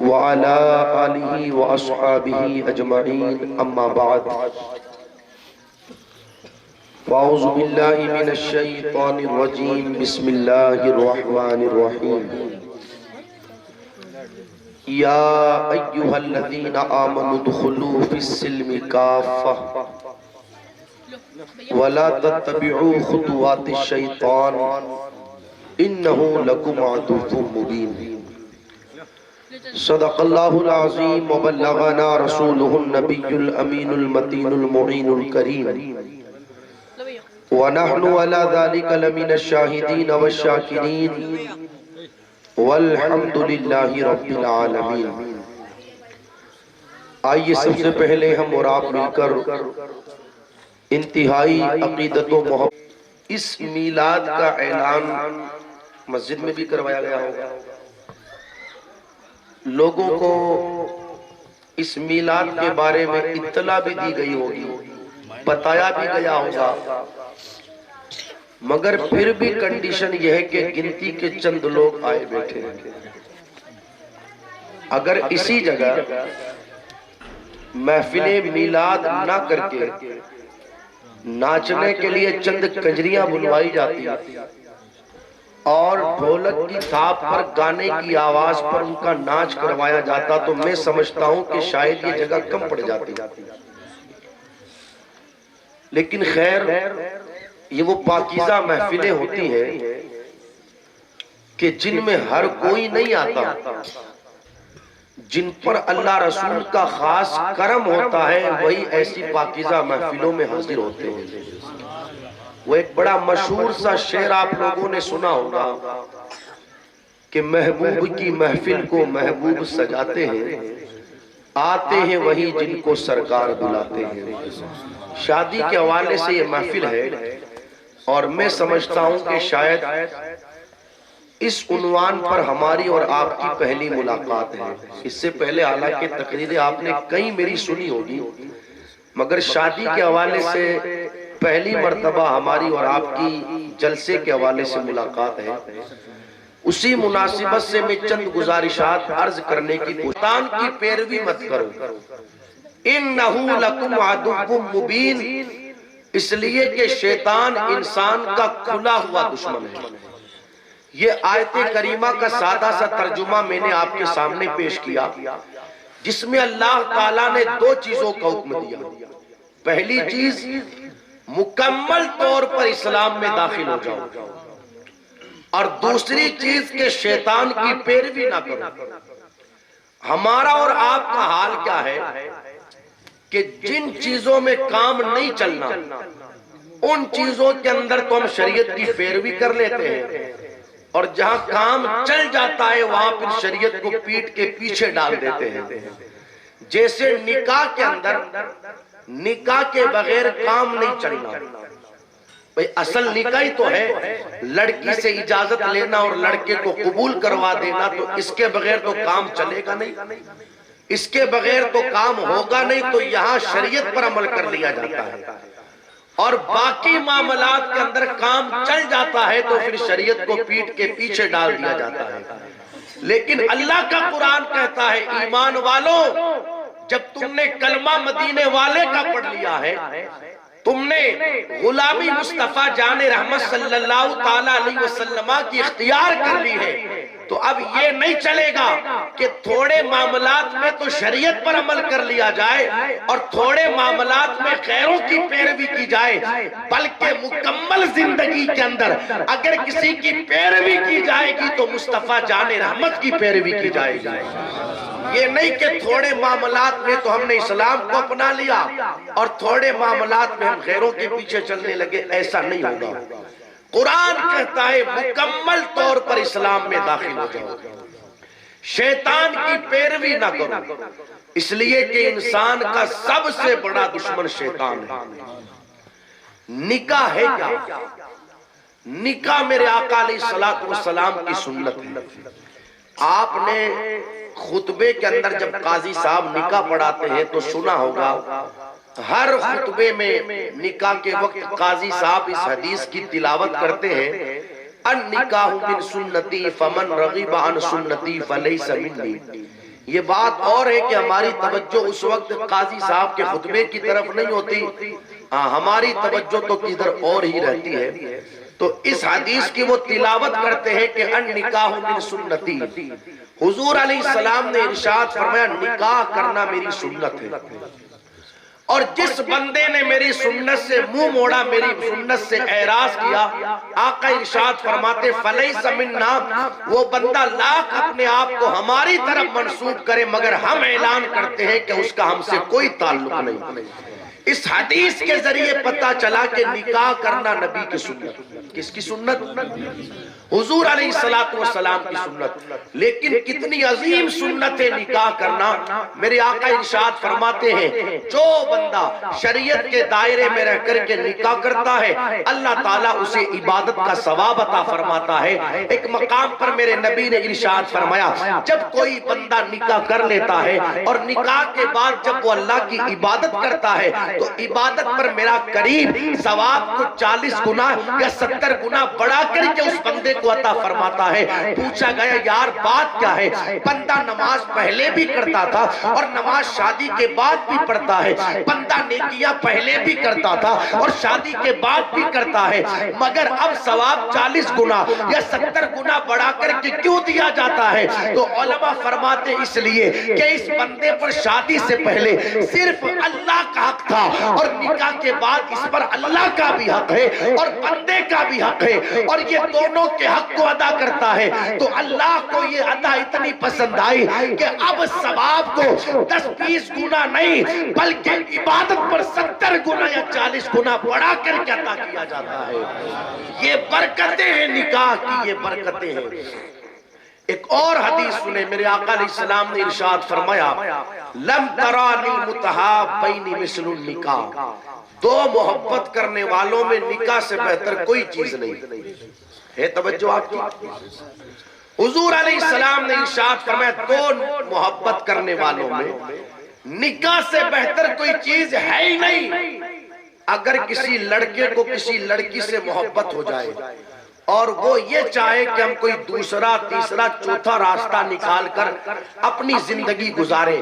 وعلى آلہ واصحابہ اجمعین اما بعد فاعوذ باللہ من الشیطان الرجیم بسم اللہ الرحمن الرحیم یا ایہا الذین آمنوا ادخلوا فی السلم کافہ ولا تتبعوا خطوات الشیطان انہ لکم عدو مبین صدق اللہ العظیم وبلغنا رسولہ النبی الامین المتین المعین الکریم ونحن على ذلك لمن الشاہدین والشاکرین والحمد للہ رب العالمین آئیے سب سے پہلے ہم اور آپ مل کر انتہائی عقیدت و محبت اس میلاد کا اعلان مسجد میں بھی کروایا گیا ہوگا لوگوں کو اس میلاد کے بارے میں اطلاع بھی دی گئی ہوگی بتایا بھی گیا ہوگا مگر پھر بھی کنڈیشن یہ ہے کہ گنتی کے چند لوگ آئے بیٹھے ہیں اگر اسی جگہ محفل میلاد نہ کر کے ناچنے کے لیے چند کنجریاں بلوائی جاتی اور ڈھولک کی تھاپ پر گانے کی آواز پر ان کا ناچ کروایا جاتا تو میں سمجھتا ہوں کہ شاید یہ جگہ کم پڑ جاتی لیکن خیر یہ وہ پاکیزہ محفلیں ہوتی ہیں کہ جن میں ہر کوئی نہیں آتا جن پر اللہ رسول کا خاص کرم ہوتا ہے وہی ایسی پاکیزہ محفلوں میں حاضر ہوتے ہیں وہ ایک بڑا مشہور سا شعر آپ لوگوں نے سنا ہوگا کہ محبوب کی محفل کو محبوب سجاتے ہیں آتے ہیں وہی جن کو سرکار بلاتے ہیں شادی کے حوالے سے یہ محفل ہے اور میں سمجھتا ہوں کہ شاید اس عنوان پر ہماری اور آپ کی پہلی ملاقات ہے اس سے پہلے حالانکہ تقریریں آپ نے کئی میری سنی ہوگی مگر شادی کے حوالے سے پہلی مرتبہ ہماری اور آپ کی جلسے کے حوالے سے ملاقات ہے اسی مناسبت سے میں چند گزارشات عرض کرنے کی شیطان کی پیروی مت کرو، اِنَّهُ لَكُمْ عَدُوٌّ مُبِينٌ، اس لیے کہ شیطان انسان کا کھلا ہوا دشمن ہے۔ یہ آیت کریمہ کا سادہ سا ترجمہ میں نے آپ کے سامنے پیش کیا، جس میں اللہ تعالیٰ نے دو چیزوں کا حکم دیا۔ پہلی چیز، مکمل طور پر اسلام میں داخل ہو جاؤ، اور دوسری چیز کہ شیطان کی پیروی نہ کرو۔ ہمارا اور آپ کا حال کیا ہے کہ جن چیزوں میں کام نہیں چلنا ان چیزوں کے اندر تو ہم شریعت کی پیروی کر لیتے ہیں، اور جہاں کام چل جاتا ہے وہاں پھر شریعت کو پیٹ کے پیچھے ڈال دیتے ہیں۔ جیسے نکاح کے اندر، نکاح کے بغیر کام نہیں چلنا۔ بھئی اصل نکاح ہی تو ہے، لڑکی سے اجازت لینا اور لڑکے کو قبول کروا دینا، تو اس کے بغیر تو کام چلے گا نہیں، اس کے بغیر تو کام ہوگا نہیں، تو یہاں شریعت پر عمل کر لیا جاتا ہے۔ اور باقی معاملات کے اندر کام چل جاتا ہے تو پھر شریعت کو پیٹ کے پیچھے ڈال دیا جاتا ہے۔ لیکن اللہ کا قرآن کہتا ہے، ایمان والوں، جب تم نے کلمہ مدینے والے کا پڑھ لیا ہے، تم نے غلامی مصطفیٰ جان رحمت صلی اللہ تعالیٰ علیہ وسلم کی اختیار کر لی ہے، تو اب یہ نہیں چلے گا کہ تھوڑے معاملات میں تو شریعت پر عمل کر لیا جائے اور تھوڑے معاملات میں غیروں کی پیروی کی جائے، بلکہ مکمل زندگی کے اندر اگر کسی کی پیروی کی جائے گی تو مصطفیٰ جان رحمت کی پیروی کی جائے گی۔ یہ نہیں کہ تھوڑے معاملات میں تو ہم نے اسلام کو اپنا لیا اور تھوڑے معاملات میں ہم غیروں کے پیچھے چلنے لگے، ایسا نہیں ہوگا۔ قرآن کہتا ہے مکمل طور پر اسلام میں داخل ہو جاؤ، شیطان کی پیروی نہ کرو، اس لیے کہ انسان کا سب سے بڑا دشمن شیطان ہے۔ نکاح ہے کیا؟ نکاح میرے آقا علیہ السلام کی سنت ہے۔ آپ نے خطبے کے اندر جب قاضی صاحب نکاح پڑھاتے ہیں تو سنا ہوگا، ہر خطبے میں نکاح کے وقت قاضی صاحب اس حدیث کی تلاوت کرتے ہیں، النکاح من سنتی فمن رغب عن سنتی فلیس منی۔ یہ بات اور ہے کہ ہماری توجہ اس وقت قاضی صاحب کے خطبے کی طرف نہیں ہوتی، ہماری توجہ تو کدھر اور ہی رہتی ہے۔ تو اس حدیث کی وہ تلاوت کرتے ہیں کہ النکاح من سنتی، حضور علیہ السلام نے ارشاد فرمایا نکاح کرنا میری سنت ہے، اور جس بندے نے میری سنت سے منہ موڑا، میری سنت سے اعراض کیا، آقا ارشاد فرماتے فلیس منا، وہ بندہ لاکھ اپنے آپ کو ہماری طرف منسوب کرے مگر ہم اعلان کرتے ہیں کہ اس کا ہم سے کوئی تعلق نہیں۔ اس حدیث کے ذریعے پتہ چلا کہ نکاح کرنا نبی کی سنت۔ کس کی سنت؟ حضور علیہ السلام کی سنت۔ لیکن کتنی عظیم سنت ہے نکاح کرنا۔ میرے آقا ارشاد فرماتے ہیں جو بندہ شریعت کے دائرے میں رہ کر کے نکاح کرتا ہے اللہ تعالیٰ اسے عبادت کا ثواب عطا فرماتا ہے۔ ایک مقام پر میرے نبی نے ارشاد فرمایا جب کوئی بندہ نکاح کر لیتا ہے اور نکاح کے بعد جب وہ اللہ کی عبادت کرتا ہے تو عبادت پر میرا قریب ثواب کو 40 گنا یا 70 گنا بڑھا کر کے اس بندے کو عطا فرماتا ہے۔ پوچھا گیا یار بات کیا ہے؟ بندہ نماز پہلے بھی کرتا تھا اور نماز شادی کے بعد بھی پڑھتا ہے، بندہ نیکیاں پہلے بھی کرتا تھا اور شادی کے بعد بھی کرتا ہے، مگر اب ثواب 40 گنا یا 70 گنا بڑھا کر کے کیوں دیا جاتا ہے؟ تو علماء فرماتے اس لیے کہ اس بندے پر شادی سے پہلے صرف اللہ کا حق تھا اور نکاح کے بعد اس پر اللہ کا بھی حق ہے اور بندے کا بھی حق ہے، اور یہ دونوں کے حق کو ادا کرتا ہے۔ تو اللہ کو یہ ادا اتنی پسند آئی کہ اب ثواب کو 10-20 گنا نہیں بلکہ عبادت پر 70 گنا یا 40 گنا بڑھا کر کے عطا کیا جاتا ہے۔ یہ برکتیں ہیں نکاح کی، یہ برکتیں ہیں۔ ایک اور حدیث سنیں، میرے آقا علیہ السلام نے ارشاد فرمایا لم ترانی متحابین مثل النکاح، دو محبت کرنے والوں میں نکاح سے بہتر کوئی چیز نہیں ہے۔ توجہ آپ کی، حضور علیہ السلام نے ارشاد فرمایا دو محبت کرنے والوں میں نکاح سے بہتر کوئی چیز ہے ہی نہیں۔ اگر کسی لڑکے کو کسی لڑکی سے محبت ہو جائے اور وہ یہ چاہے کہ ہم کوئی دوسرا تیسرا چوتھا راستہ نکال کر اپنی زندگی گزارے،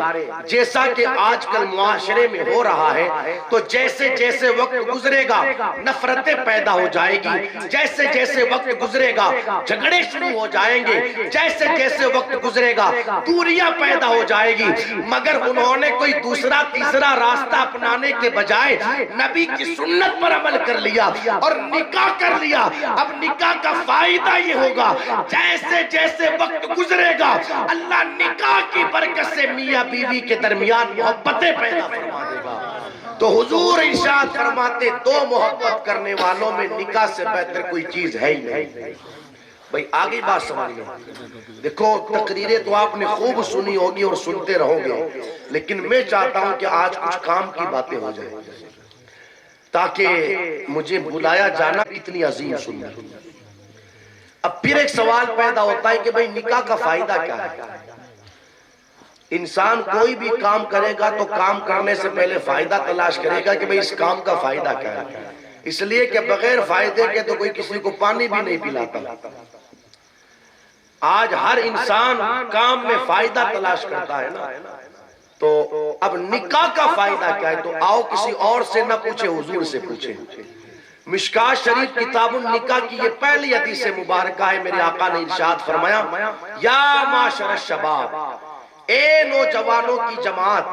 جیسا کہ آج کل معاشرے میں ہو رہا ہے، تو جیسے جیسے وقت گزرے گا نفرتیں پیدا ہو جائے گی، جیسے جیسے وقت گزرے گا جھگڑے شروع ہو جائیں گے، جیسے جیسے وقت گزرے گا دوریاں پیدا ہو جائے گی۔ مگر انہوں نے کوئی دوسرا تیسرا راستہ اپنانے کے بجائے نبی کی سنت پر عمل کر لیا اور نکاح کر لیا۔ اب نکاح کا فائدہ یہ ہوگا جیسے جیسے وقت گزرے گا اللہ نکاح کی برکت سے میاں بیوی کے درمیان محبتیں پیدا فرما دے گا۔ تو حضور ارشاد فرماتے دو محبت کرنے والوں میں نکاح سے بہتر کوئی چیز ہے ہی نہیں۔ بھئی آگے بات سمجھ لیں، دیکھو تقریریں تو آپ نے خوب سنی ہوگی اور سنتے رہو گے، لیکن میں چاہتا ہوں کہ آج کچھ کام کی باتیں ہو جائیں تاکہ مجھے بلایا جانا اتنی عظیم سننا۔ اب پھر ایک سوال پیدا ہوتا ہے کہ بھئی نکاح کا فائدہ کیا ہے؟ انسان کوئی بھی کام کرے گا تو کام کرنے سے پہلے فائدہ تلاش کرے گا کہ بھئی اس کام کا فائدہ کیا ہے، اس لیے کہ بغیر فائدے کے تو کوئی کسی کو پانی بھی نہیں پلاتا۔ آج ہر انسان کام میں فائدہ تلاش کرتا ہے نا، تو اب نکاح کا فائدہ کیا ہے؟ تو آؤ کسی اور سے نہ پوچھے، حضور سے پوچھے۔ مشکات شریف کتاب النکاح کی یہ پہلی حدیث مبارکہ ہے، میرے آقا نے ارشاد فرمایا یا معاشر الشباب، اے نوجوانوں کی جماعت،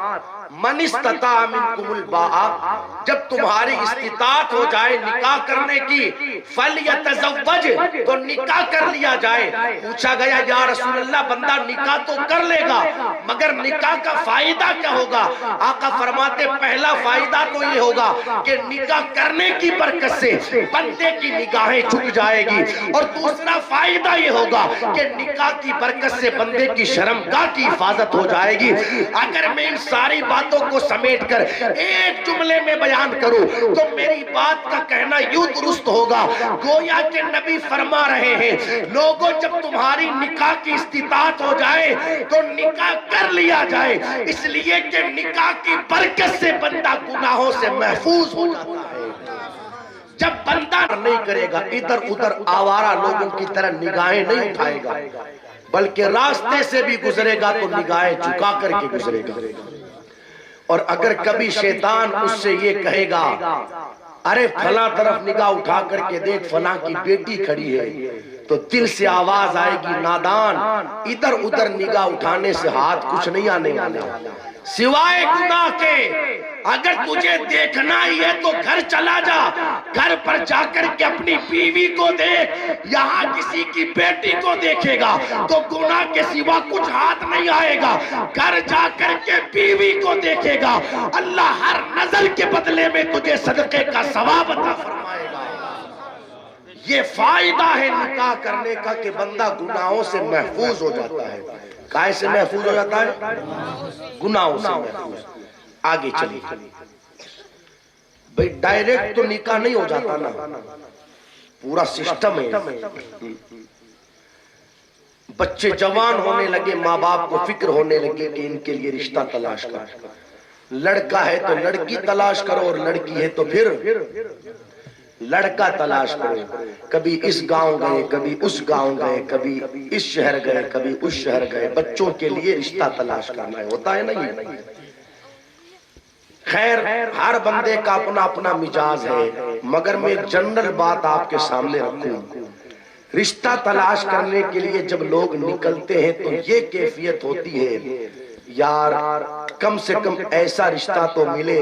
من استطاع منکم الباء، جب تمہاری استطاعت ہو جائے نکاح کرنے کی، فلیتزوج، تو نکاح کر لیا جائے۔ پوچھا گیا یا رسول اللہ بندہ نکاح تو کر لے گا مگر نکاح کا فائدہ کیا ہوگا؟ آقا فرماتے پہلا فائدہ تو یہ ہوگا کہ نکاح کرنے کی برکت سے بندے کی نگاہیں جھک جائے گی، اور دوسرا فائدہ یہ ہوگا کہ نکاح کی برکت سے بندے کی شرمگاہ کی حفاظت ہو جائے گی۔ اگر میں ان ساری باتوں کو سمیٹ کر ایک جملے میں بیان کروں تو میری بات کا کہنا یوں درست ہوگا، گویا کہ نبی فرما رہے ہیں لوگوں جب تمہاری نکاح کی استطاعت ہو جائے تو نکاح کر لیا جائے، اس لیے کہ نکاح کی برکت سے بندہ گناہوں سے محفوظ ہو جاتا ہے۔ جب بندہ نہیں کرے گا ادھر ادھر آوارہ لوگوں کی طرح نگاہیں نہیں اٹھائے گا، بلکہ راستے سے بھی گزرے گا تو نگاہیں جھکا کر کے گزرے گا۔ اور اگر کبھی شیطان اس سے یہ کہے گا ارے فلاں طرف نگاہ اٹھا کر کے دیکھ فلاں کی بیٹی کھڑی ہے، تو دل سے آواز آئے گی نادان، ادھر ادھر نگاہ اٹھانے سے ہاتھ کچھ نہیں آنے والا سوائے گناہ کے۔ اگر تجھے دیکھنا ہی ہے تو گھر چلا جا، گھر پر جا کر کے اپنی بیوی کو دیکھ، یہاں کسی کی بیٹی کو دیکھے گا تو گناہ کے سوا کچھ ہاتھ نہیں آئے گا، گھر جا کر کے بیوی کو دیکھے گا، اللہ ہر نظر کے بدلے میں تجھے صدقے کا ثواب عطا فرمائے گا۔ یہ فائدہ ہے نکاح کرنے کا کہ بندہ گناہوں سے محفوظ ہو جاتا ہے۔ کائے سے محفوظ ہو جاتا ہے؟ گناہوں سے محفوظ۔ آگے چلی بھئی ڈائریکٹ تو نکاح نہیں ہو جاتا نا، پورا سسٹم ہے۔ بچے جوان ہونے لگے، ماں باپ کو فکر ہونے لگے کہ ان کے لیے رشتہ تلاش کرو، لڑکا ہے تو لڑکی تلاش کرو اور لڑکی ہے تو پھر لڑکا تلاش کرو۔ کبھی اس گاؤں گئے، کبھی اس گاؤں گئے، کبھی اس شہر گئے، کبھی اس شہر گئے، بچوں کے لیے رشتہ تلاش کرنا ہے، ہوتا ہے نہیں؟ خیر ہر بندے کا اپنا اپنا مزاج ہے، مگر میں ایک جنرل بات آپ کے سامنے رکھوں، رشتہ تلاش کرنے کے لیے جب لوگ نکلتے ہیں تو یہ کیفیت ہوتی ہے یار کم سے کم ایسا رشتہ تو ملے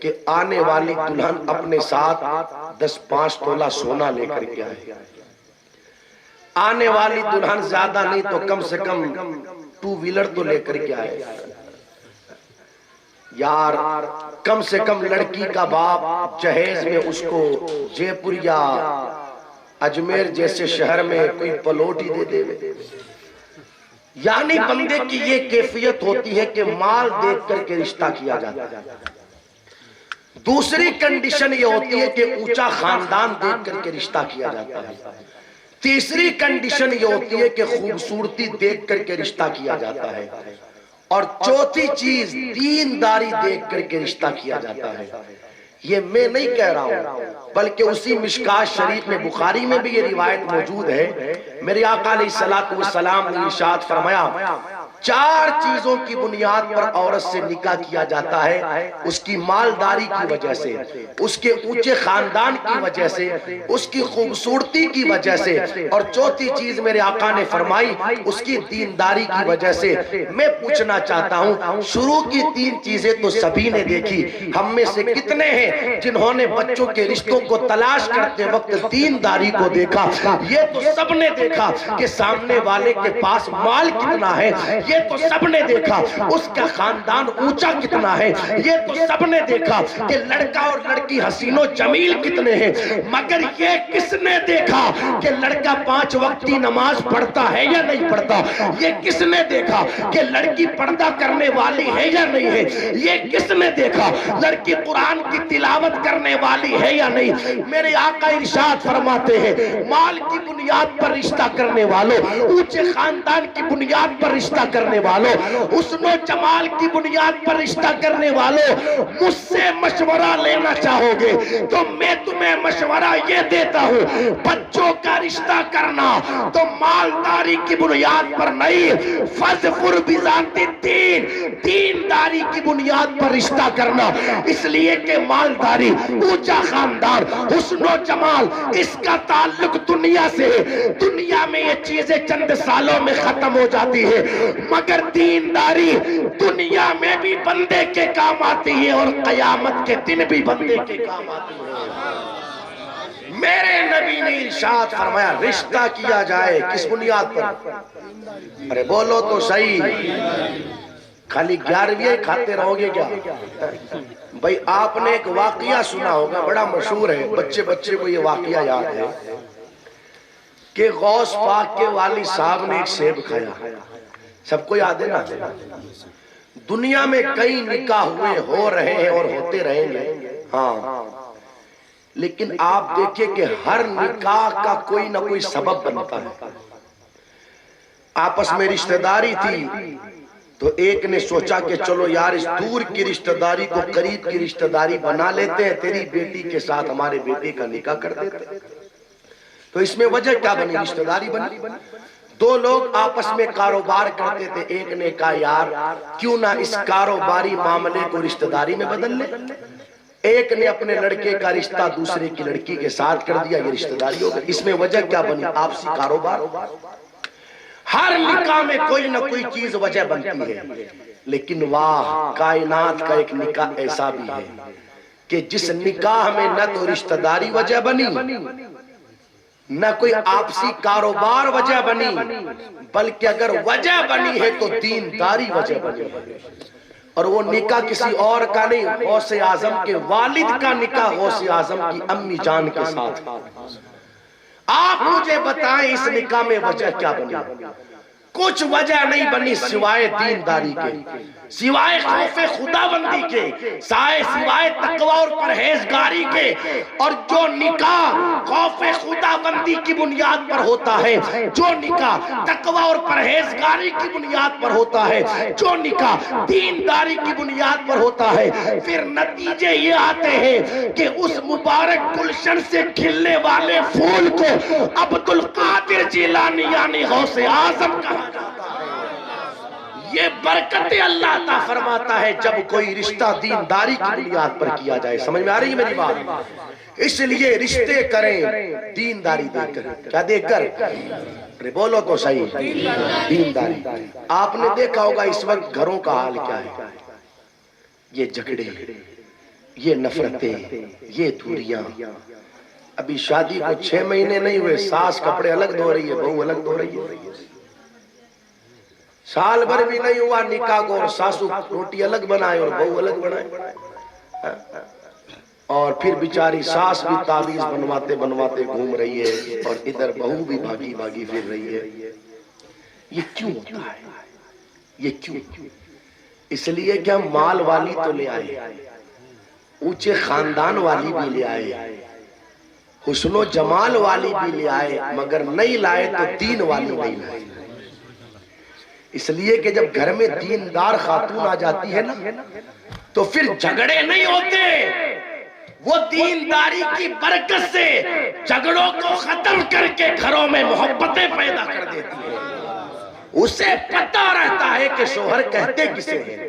کہ آنے والی دلہن اپنے ساتھ 10-5 تولہ سونا لے کر کے آئے، آنے والی دلہن زیادہ نہیں تو کم سے کم 2 ویلر تو لے کر کے آئے، یار کم سے کم لڑکی کا باپ جہیز میں اس کو جے پور یا اجمیر جیسے شہر میں کوئی پلوٹ ہی دے دے۔ یعنی بندے کی یہ کیفیت ہوتی ہے کہ مال دیکھ کر کے رشتہ کیا جاتا ہے۔ دوسری کنڈیشن یہ ہوتی ہے کہ اونچا خاندان دیکھ کر کے رشتہ کیا جاتا ہے۔ تیسری کنڈیشن یہ ہوتی ہے کہ خوبصورتی دیکھ کر کے رشتہ کیا جاتا ہے، اور چوتھی چیز دینداری دیکھ کر کے رشتہ کیا جاتا ہے۔ یہ میں نہیں کہہ رہا ہوں، بلکہ اسی مشکاۃ شریف میں بخاری میں بھی یہ روایت موجود ہے۔ میرے آقا علیہ السلام نے ارشاد فرمایا 4 چیزوں کی بنیاد پر عورت سے نکاح کیا جاتا ہے، اس کی مالداری کی وجہ سے، اس کے اونچے خاندان کی وجہ سے، اس کی خوبصورتی کی وجہ سے، اور چوتھی چیز میرے آقا نے فرمائی اس کی دینداری کی وجہ سے۔ میں پوچھنا چاہتا ہوں شروع کی 3 چیزیں تو سبھی نے دیکھی، ہم میں سے کتنے ہیں جنہوں نے بچوں کے رشتوں کو تلاش کرتے وقت دینداری کو دیکھا؟ یہ تو سب نے دیکھا کہ سامنے والے کے پاس مال کتنا ہے، یہ تو سب نے دیکھا اس کا خاندان اونچا کتنا ہے، یہ تو سب نے دیکھا کہ لڑکا اور لڑکی حسین و جمیل کتنے ہیں، مگر یہ کس نے دیکھا کہ لڑکا 5 وقت کی نماز پڑھتا ہے یا نہیں پڑھتا؟ یہ کس نے دیکھا کہ لڑکی پردہ کرنے والی ہے یا نہیں ہے؟ یہ کس نے دیکھا لڑکی قرآن کی تلاوت کرنے والی ہے یا نہیں؟ میرے آقا ارشاد فرماتے ہیں مال کی بنیاد پر رشتہ کرنے والوں، اونچے خاندان کی بنیاد پر رشتہ کرنے والوں، حسن و جمال کی بنیاد پر رشتہ کرنے والوں، مجھ سے مشورہ لینا چاہو گے تو میں تمہیں مشورہ یہ دیتا ہوں بچوں کا رشتہ کرنا تو مالداری کی بنیاد پر نہیں، فَاظْفُرْ بِذَاتِ الدِّینِ، دینداری کی بنیاد پر رشتہ کرنا، اس لیے کہ مالداری، اونچا خاندان، حسن و جمال، اس کا تعلق دنیا سے ہے۔ دنیا میں یہ چیزیں چند سالوں میں ختم ہو جاتی ہے، مگر دینداری دنیا میں بھی بندے کے کام آتی ہے اور قیامت کے دن بھی بندے کے کام آتی ہے۔ میرے نبی نے ارشاد فرمایا رشتہ کیا جائے کس بنیاد پر؟ ارے بولو تو صحیح، خالی 11ویں کھاتے رہو گے کیا؟ بھئی آپ نے ایک واقعہ سنا ہوگا، بڑا مشہور ہے، بچے بچے کو یہ واقعہ یاد ہے کہ غوث پاک کے والد صاحب نے ایک سیب کھایا، سب کو یاد ہے نا؟ دنیا میں کئی نکاح ہوئے، ہو رہے ہیں اور ہوتے رہیں گے، ہاں، لیکن آپ دیکھیں کہ ہر نکاح کا کوئی نہ کوئی سبب بنتا ہے۔ آپس میں رشتہ داری تھی تو ایک نے سوچا کہ چلو یار اس دور کی رشتہ داری کو قریب کی رشتہ داری بنا لیتے ہیں، تیری بیٹی کے ساتھ ہمارے بیٹے کا نکاح کر دیتے ہیں۔ تو اس میں وجہ کیا بنی؟ رشتہ داری بنی۔ 2 لوگ آپس میں کاروبار کرتے تھے، ایک نے کہا یار کیوں نہ اس کاروباری معاملے کو رشتہ داری میں بدل لے، ایک نے اپنے لڑکے کا رشتہ دوسرے کی لڑکی کے ساتھ کر دیا، یہ رشتہ داری ہو گئی۔ اس میں وجہ کیا بنی؟ آپسی کاروبار۔ ہر نکاح میں کوئی نہ کوئی چیز وجہ بنتی ہے، لیکن واہ کائنات کا ایک نکاح ایسا بھی ہے کہ جس نکاح میں نہ تو رشتہ داری وجہ بنی، نہ کوئی آپسی کاروبار وجہ بنی، بلکہ اگر وجہ بنی ہے تو دینداری وجہ بنی، اور وہ نکاح کسی اور کا نہیں، غوث اعظم کے والد کا نکاح غوث اعظم کی امی جان کے ساتھ۔ آپ مجھے بتائیں اس نکاح میں وجہ کیا بنی؟ کچھ وجہ نہیں بنی سوائے دینداری کے، سوائے خوف خداوندی کے، سوائے تقوی اور پرہیزگاری کے۔ اور جو نکاح خوف خداوندی کی بنیاد پر ہوتا ہے، جو نکاح تقوی اور پرہیزگاری کی بنیاد پر ہوتا ہے، جو نکاح دینداری کی بنیاد پر ہوتا ہے، پھر نتیجے یہ آتے ہیں کہ اس مبارک گلشن سے کھلنے والے پھول کو عبدالقادر جیلانی یعنی غوث اعظم کہا جاتا ہے۔ یہ برکت اللہ عطا فرماتا ہے جب کوئی رشتہ دینداری کی بنیاد پر کیا جائے۔ سمجھ میں آ رہی ہے میری بات؟ اس لیے رشتے کریں دینداری دیکھ کر۔ کیا دیکھ کر؟ ارے بولو تو صحیح، دینداری۔ آپ نے دیکھا ہوگا اس وقت گھروں کا حال کیا ہے، یہ جھگڑے، یہ نفرتیں، یہ دوریاں۔ ابھی شادی کو 6 مہینے نہیں ہوئے، ساس کپڑے الگ دھو رہی ہے، بہو الگ دھو رہی ہے۔ سال بھر بھی نہیں ہوا نکاح کو اور ساسو روٹی الگ بنائے اور بہو الگ بنائے، اور پھر بیچاری ساس بھی تعویذ بنواتے بنواتے گھوم رہی ہے اور ادھر بہو بھی بھاگی بھاگی پھر رہی ہے۔ یہ کیوں ہوتا ہے؟ یہ کیوں؟ اس لیے کہ ہم مال والی تو لے آئے، اونچے خاندان والی بھی لے آئے، حسن و جمال والی بھی لے آئے، مگر نہیں لائے تو دین والی نہیں لائے۔ اس لیے کہ جب گھر میں دیندار خاتون آ جاتی ہے نا تو پھر جھگڑے نہیں ہوتے، وہ دینداری کی برکت سے جھگڑوں کو ختم کر کے گھروں میں محبتیں پیدا کر دیتی ہے. اسے پتہ رہتا ہے کہ شوہر کہتے کسے ہیں.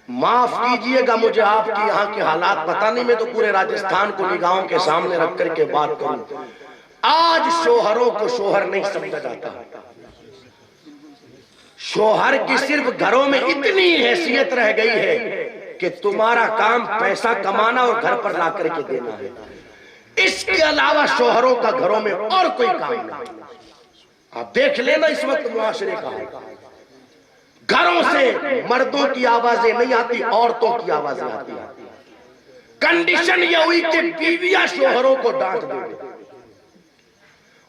معاف کیجئے گا مجھے آپ کی یہاں کے حالات پتہ نہیں، میں تو پورے راجستھان کو نگاہوں کے سامنے رکھ کر کے بات کروں. آج شوہروں کو شوہر نہیں سمجھا جاتا. شوہر کی صرف گھروں میں اتنی حیثیت رہ گئی ہے کہ تمہارا کام پیسہ کمانا اور گھر پر لا کر کے دینا ہے. اس کے علاوہ شوہروں کا گھروں میں اور کوئی کام نہیں. آپ دیکھ لینا اس وقت معاشرے کا ہے. گھروں سے مردوں کی آوازیں نہیں آتی، عورتوں کی آوازیں آتی. کنڈیشن یہ ہوئی کہ بیویاں شوہروں کو ڈانٹ دیں،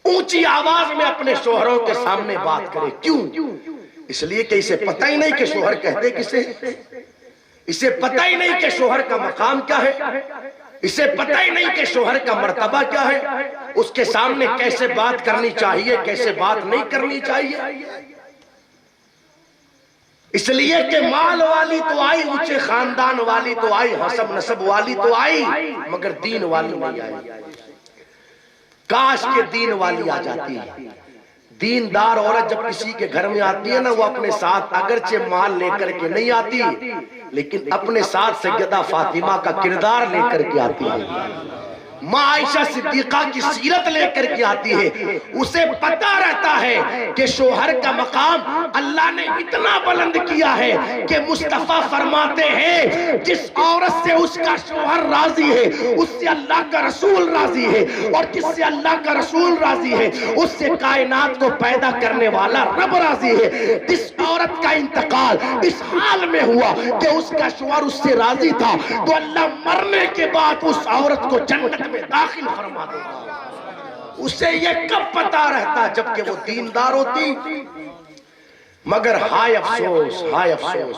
اونچی آواز میں اپنے شوہروں کے سامنے بات کرے. کیوں؟ اس لیے کہ اسے پتہ ہی نہیں کہ شوہر کہتے کسے، اسے پتہ ہی نہیں کہ شوہر کا مقام کیا ہے، اسے پتہ ہی نہیں کہ شوہر کا مرتبہ کیا ہے، اس کے سامنے کیسے بات کرنی چاہیے، کیسے بات نہیں کرنی چاہیے. اس لیے کہ مال والی تو آئی، اونچے خاندان والی تو آئی، حسب نسب والی تو آئی، مگر دین والی نہیں آئی. کاش کے دین والی آ جاتی ہے. دیندار عورت جب کسی کے گھر میں آتی ہے نا، وہ اپنے ساتھ اگرچہ مال لے کر کے نہیں آتی، لیکن اپنے ساتھ سیدہ فاطمہ کا کردار لے کر کے آتی ہے. ماں عائشہ صدیقہ کی سیرت لے کر کے آتی ہے. اسے پتہ رہتا ہے کہ شوہر کا مقام اللہ نے اتنا بلند کیا ہے کہ مصطفیٰ فرماتے ہیں جس عورت سے اس کا شوہر راضی ہے اس سے اللہ کا رسول راضی ہے، اور جس سے اللہ کا رسول راضی ہے اس سے کائنات کو پیدا کرنے والا رب راضی ہے. جس عورت کا انتقال اس حال میں ہوا کہ اس کا شوہر اس سے راضی تھا، تو اللہ مرنے کے بعد اس عورت کو جنت میں داخل فرما دے گا. اسے یہ کب پتا رہتا جبکہ وہ دیندار ہوتی. مگر ہائے افسوس، ہائے افسوس،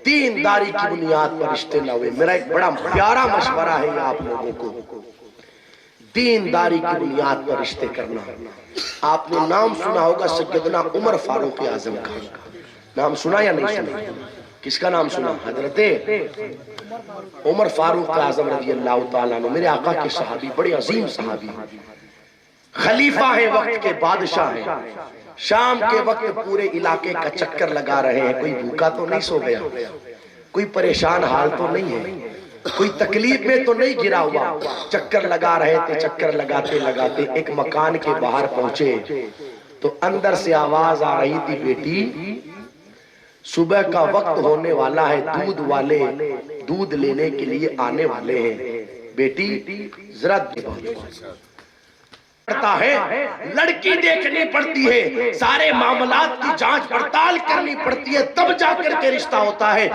دینداری کی بنیاد پر رشتے نہ ہوئے. میرا ایک بڑا پیارا مشورہ ہے یہ آپ لوگوں کو، دینداری کی بنیاد پر رشتے کرنا. آپ نے نام سنا ہوگا سیدنا عمر فاروق اعظم کا. نام سنا یا نہیں سنا؟ کس کا نام سنا؟ حضرت عمر فاروق اعظم رضی اللہ تعالیٰ عنہ، میرے آقا کے صحابی، بڑے عظیم صحابی، خلیفہ ہیں، وقت کے بادشاہ ہیں. شام کے وقت پورے علاقے کا چکر لگا رہے ہیں. کوئی بھوکا تو نہیں سو گیا، کوئی پریشان حال تو نہیں ہے، کوئی تکلیف میں تو نہیں گرا ہوا. چکر لگا رہے تھے. چکر لگاتے لگاتے ایک مکان کے باہر پہنچے تو اندر سے آواز آ رہی تھی، بیٹی صبح کا وقت ہونے والا ہے، دودھ والے دودھ لینے کے لیے آنے والے ہیں، بیٹی ذرا پڑتا ہے، لڑکی دیکھنی پڑتی ہے، سارے معاملات کی جانچ پڑتال کرنی پڑتی ہے، تب جا کر کے رشتہ ہوتا ہے.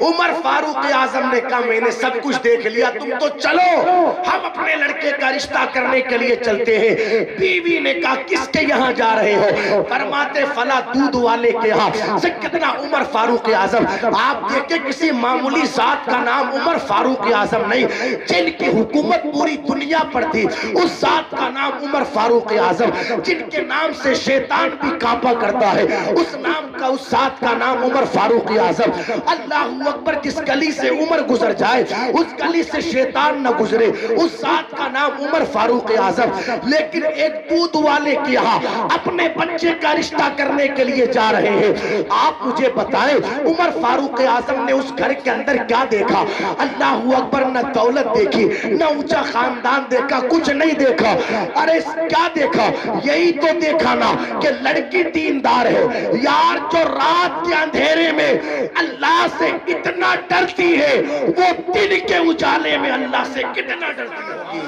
عمر فاروق اعظم نے کہا میں نے سب کچھ دیکھ لیا، تم تو چلو ہم اپنے لڑکے کا رشتہ کرنے کے لیے چلتے ہیں. بیوی نے کہا کس کے یہاں جا رہے ہو؟ فرماتے فلاں دودھ والے کے یہاں. سیدنا عمر فاروق اعظم، آپ دیکھیں کسی معمولی ذات کا نام عمر فاروق اعظم نہیں، جن کی حکومت پوری دنیا پر تھی، اس ذات کا نام عمر فاروق اعظم، جن کے نام سے شیطان بھی کانپا کرتا ہے، اس نام کا، اس ذات کا نام عمر فاروق اعظم. اللہ اکبر، جس گلی سے عمر گزر جائے اس گلی سے شیطان نہ گزرے، اس ذات کا نام عمر فاروق اعظم. لیکن ایک دودھ والے کے یہاں اپنے بچے کا رشتہ کرنے کے لیے جا رہے ہیں. آپ مجھے بتائیں عمر فاروق اعظم نے اس گھر کے اندر کیا دیکھا؟ اللہ اکبر، نہ دولت دیکھی، نہ اونچا خاندان دیکھا، کچھ نہیں دیکھا. ارے کیا دیکھا؟ یہی تو دیکھا نا کہ لڑکی دیندار ہے یار، جو رات کے اندھیرے میں اللہ سے اتنا ڈرتی ہے، وہ دن کے اجالے میں اللہ سے کتنا ڈرتی ہوگی.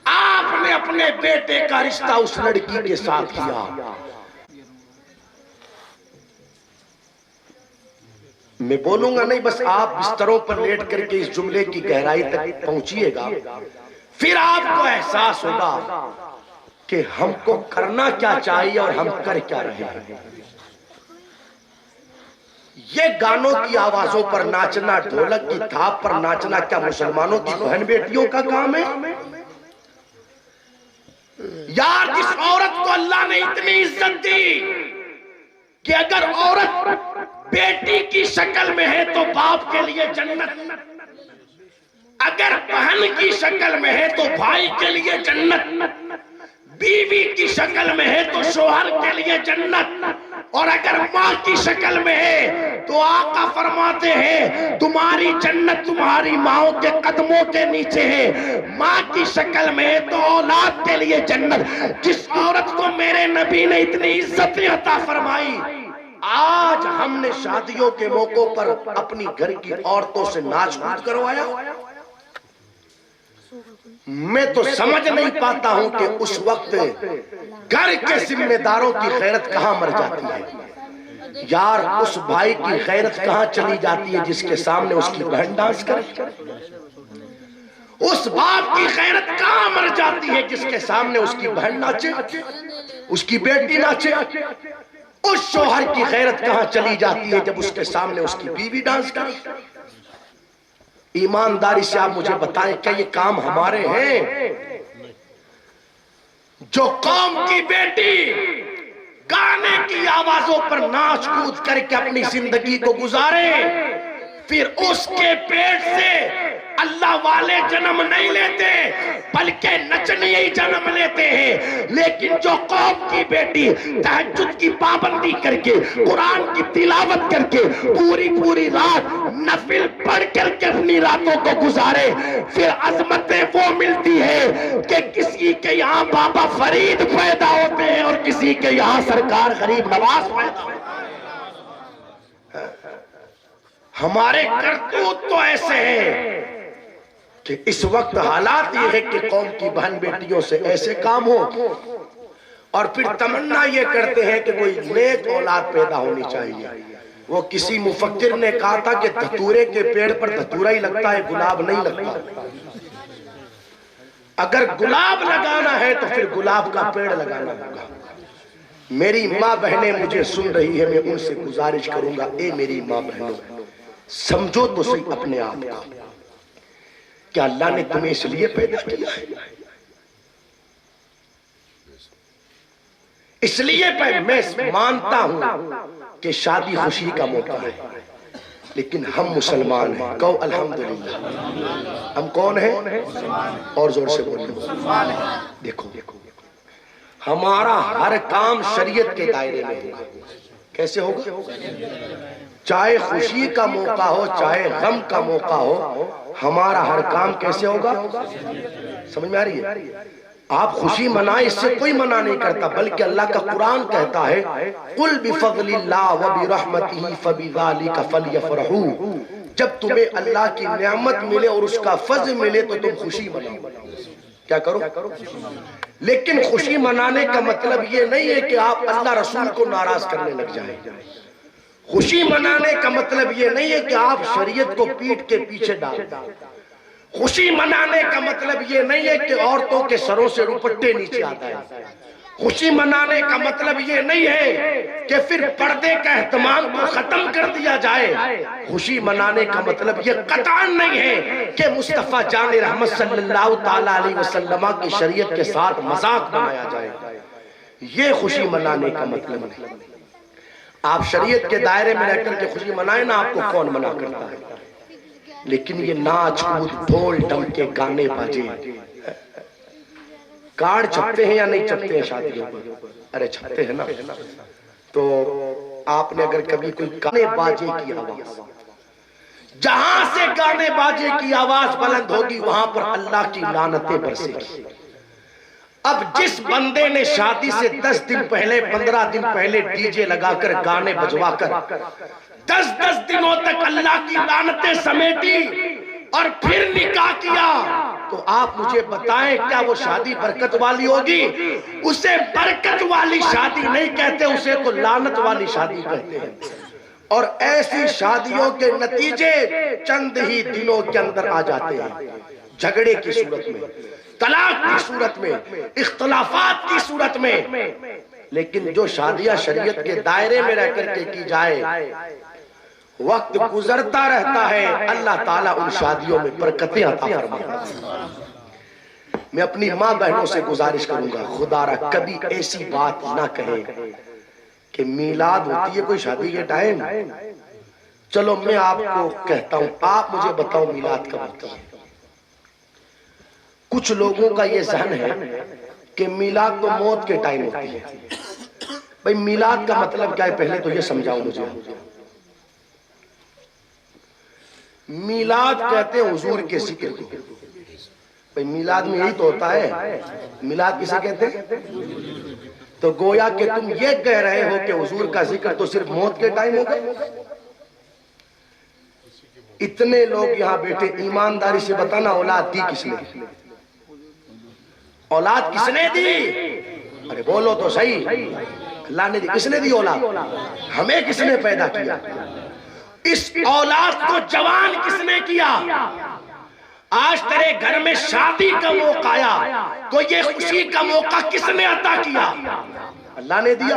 آپ نے اپنے بیٹے کا رشتہ اس لڑکی کے ساتھ کیا. میں بولوں گا نہیں، بس آپ بستروں پر لیٹ کر کے اس جملے کی گہرائی تک پہنچیے گا، پھر آپ کو احساس ہوگا کہ ہم کو کرنا کیا چاہیے اور ہم کر کیا رہے ہیں. یہ گانوں کی آوازوں پر ناچنا، ڈھولک کی تھاپ پر ناچنا کیا مسلمانوں کی بہن بیٹیوں کا کام ہے؟ یار، جس عورت کو اللہ نے اتنی عزت دی کہ اگر عورت بیٹی کی شکل میں ہے تو باپ کے لیے جنت. اگر بہن کی شکل میں ہے تو بھائی کے لیے جنت، بیوی کی شکل میں ہے تو شوہر کے لیے جنت، اور اگر ماں کی شکل میں ہے تو آقا فرماتے ہیں تمہاری جنت تمہاری ماؤں کے قدموں کے نیچے ہے۔ ماں کی شکل میں ہے تو اولاد کے لیے جنت۔ جس عورت کو میرے نبی نے اتنی عزت عطا فرمائی، آج ہم نے شادیوں کے موقع پر اپنی گھر کی عورتوں سے ناچ کود کروایا۔ میں تو سمجھ نہیں پاتا ہوں کہ اس وقت گھر کے ذمہ داروں کی غیرت کہاں مر جاتی ہے۔ یار اس بھائی کی غیرت کہاں چلی جاتی ہے جس کے سامنے اس کی بہن ڈانس کرے؟ اس باپ کی غیرت کہاں مر جاتی ہے جس کے سامنے اس کی بہن ناچے، اس کی بیٹی ناچے؟ اس شوہر کی غیرت کہاں چلی جاتی ہے جب اس کے سامنے اس کی بیوی ڈانس کرے؟ ایمانداری سے آپ مجھے بتائیں کیا یہ کام ہمارے ہیں؟ جو قوم کی بیٹی گانے کی آوازوں پر ناچ کود کر کے اپنی زندگی کو گزارے، پھر اس کے پیٹ سے اللہ والے جنم نہیں لیتے بلکہ نچنی ہی جنم لیتے ہیں۔ لیکن جو قوم کی بیٹی تہجد کی پابندی کر کے، قرآن کی تلاوت کر کے، پوری رات نفل پڑھ کر کے اپنی راتوں کو گزارے، پھر عظمتیں وہ ملتی ہے کہ کسی کے یہاں بابا فرید پیدا ہوتے ہیں اور کسی کے یہاں سرکار غریب نواز پیدا ہوتے ہیں۔ ہمارے کرتوت تو ایسے ہیں کہ اس وقت حالات یہ ہے کہ قوم کی بہن بیٹیوں سے ایسے کام ہو، اور پھر تمنا یہ کرتے ہیں کہ کوئی نیک اولاد پیدا ہونی چاہیے۔ وہ کسی مفکر نے کہا تھا کہ دھتورے کے پیڑ پر دھتورا ہی لگتا ہے، گلاب نہیں لگتا۔ اگر گلاب لگانا ہے تو پھر گلاب کا پیڑ لگانا ہوگا۔ میری ماں بہنیں مجھے سن رہی ہے، میں ان سے گزارش کروں گا، اے میری ماں بہنوں سمجھو تو صحیح اپنے آپ کو، کیا اللہ نے تمہیں اس لیے پیدا کیا ہے؟ اس لیے میں مانتا ہوں کہ شادی خوشی کا موقع ہے، لیکن ہم مسلمان ہیں، کہو الحمدللہ۔ ہم کون ہیں؟ اور زور سے بولیں۔ دیکھو ہمارا ہر کام شریعت کے دائرے میں ہوگا۔ کیسے ہوگا؟ چاہے خوشی کا موقع ہو چاہے غم کا موقع ہو، ہمارا ہر کام کیسے ہوگا؟ سمجھ میں آ رہی ہے؟ آپ خوشی منائیں، اس سے کوئی منع نہیں کرتا، بلکہ اللہ کا قرآن کہتا ہے قُلْ بِفَضْلِ اللَّهِ وَبِرَحْمَتِهِ فَبِذَلِكَ فَلْيَفْرَحُوا۔ جب تمہیں اللہ کی نعمت ملے اور اس کا فضل ملے تو تم خوشی مناؤ۔ کیا کرو؟ لیکن خوشی منانے کا مطلب یہ نہیں ہے کہ آپ اللہ رسول کو ناراض کرنے لگ جائیں۔ خوشی منانے کا مطلب یہ نہیں ہے کہ آپ شریعت کو پیٹ کے پیچھے ڈال دیں۔ خوشی منانے کا مطلب یہ نہیں ہے کہ عورتوں کے سروں سے دوپٹے نیچے آ جائیں۔ خوشی منانے کا مطلب یہ نہیں ہے کہ پھر پردے کا اہتمام کو ختم کر دیا جائے۔ خوشی منانے کا مطلب یہ قطعاً نہیں ہے کہ مصطفیٰ جان رحمت صلی اللہ تعالیٰ علیہ وسلم کی شریعت کے ساتھ مذاق بنایا جائے۔ یہ خوشی منانے کا مطلب نہیں۔ آپ شریعت کے دائرے میں رہ کر کے خوشی منائیں نا، آپ کو کون منع کرتا ہے؟ لیکن یہ ناچ کود ڈھول ڈمکے گانے باجے، کارڈ چھپتے ہیں یا نہیں چھپتے ہیں شادیوں پر؟ ارے چھپتے ہیں نا۔ تو آپ نے اگر کبھی کوئی گانے باجے کی آواز، جہاں سے گانے باجے کی آواز بلند ہوگی وہاں پر اللہ کی لعنتیں برسے گی۔ اب جس بندے نے شادی سے 10 دن پہلے 15 دن پہلے ڈی جے لگا کر گانے بجوا کر 10 دنوں تک اللہ کی لعنتیں سمیٹی اور پھر نکاح کیا، تو آپ مجھے بتائیں کیا وہ شادی برکت والی ہوگی؟ اسے برکت والی شادی نہیں کہتے، اسے تو لعنت والی شادی کہتے ہیں۔ اور ایسی شادیوں کے نتیجے چند ہی دنوں کے اندر آ جاتے ہیں، جھگڑے کی صورت میں، طلاق کی صورت میں، اختلافات کی صورت میں۔ لیکن جو شادیاں شریعت کے دائرے میں رہ کر کے کی جائے، وقت گزرتا رہتا ہے، اللہ تعالیٰ ان شادیوں میں برکتیں عطا فرماتا ہے۔ میں اپنی ماں بہنوں سے گزارش کروں گا خدا را کبھی ایسی بات نہ کہیں کہ میلاد ہوتی ہے کوئی شادی کے ٹائم۔ چلو میں آپ کو کہتا ہوں، آپ مجھے بتاؤ میلاد کب ہوتی ہے؟ کچھ لوگوں کا یہ ذہن ہے کہ میلاد تو موت کے ٹائم ہوتی ہے. بھئی میلاد کا مطلب کیا ہے پہلے تو یہ سمجھاؤ مجھے. میلاد کہتے ہیں حضور کے ذکر کو. بھئی میلاد میں یہی تو ہوتا ہے. میلاد کسے کہتے ہیں؟ تو گویا کہ تم یہ کہہ رہے ہو کہ حضور کا ذکر تو صرف موت کے ٹائم ہوگا. اتنے لوگ یہاں بیٹھے, ایمانداری سے بتانا اولاد دی کس نے؟ اولاد کس نے دی؟ ارے بولو تو صحیح. اللہ نے دی. کس نے دی اولاد؟ ہمیں کس نے پیدا کیا؟ اس اولاد کو جوان کس نے کیا؟ آج تیرے گھر میں شادی کا موقع آیا تو یہ خوشی کا موقع کس نے عطا کیا؟ اللہ نے دیا.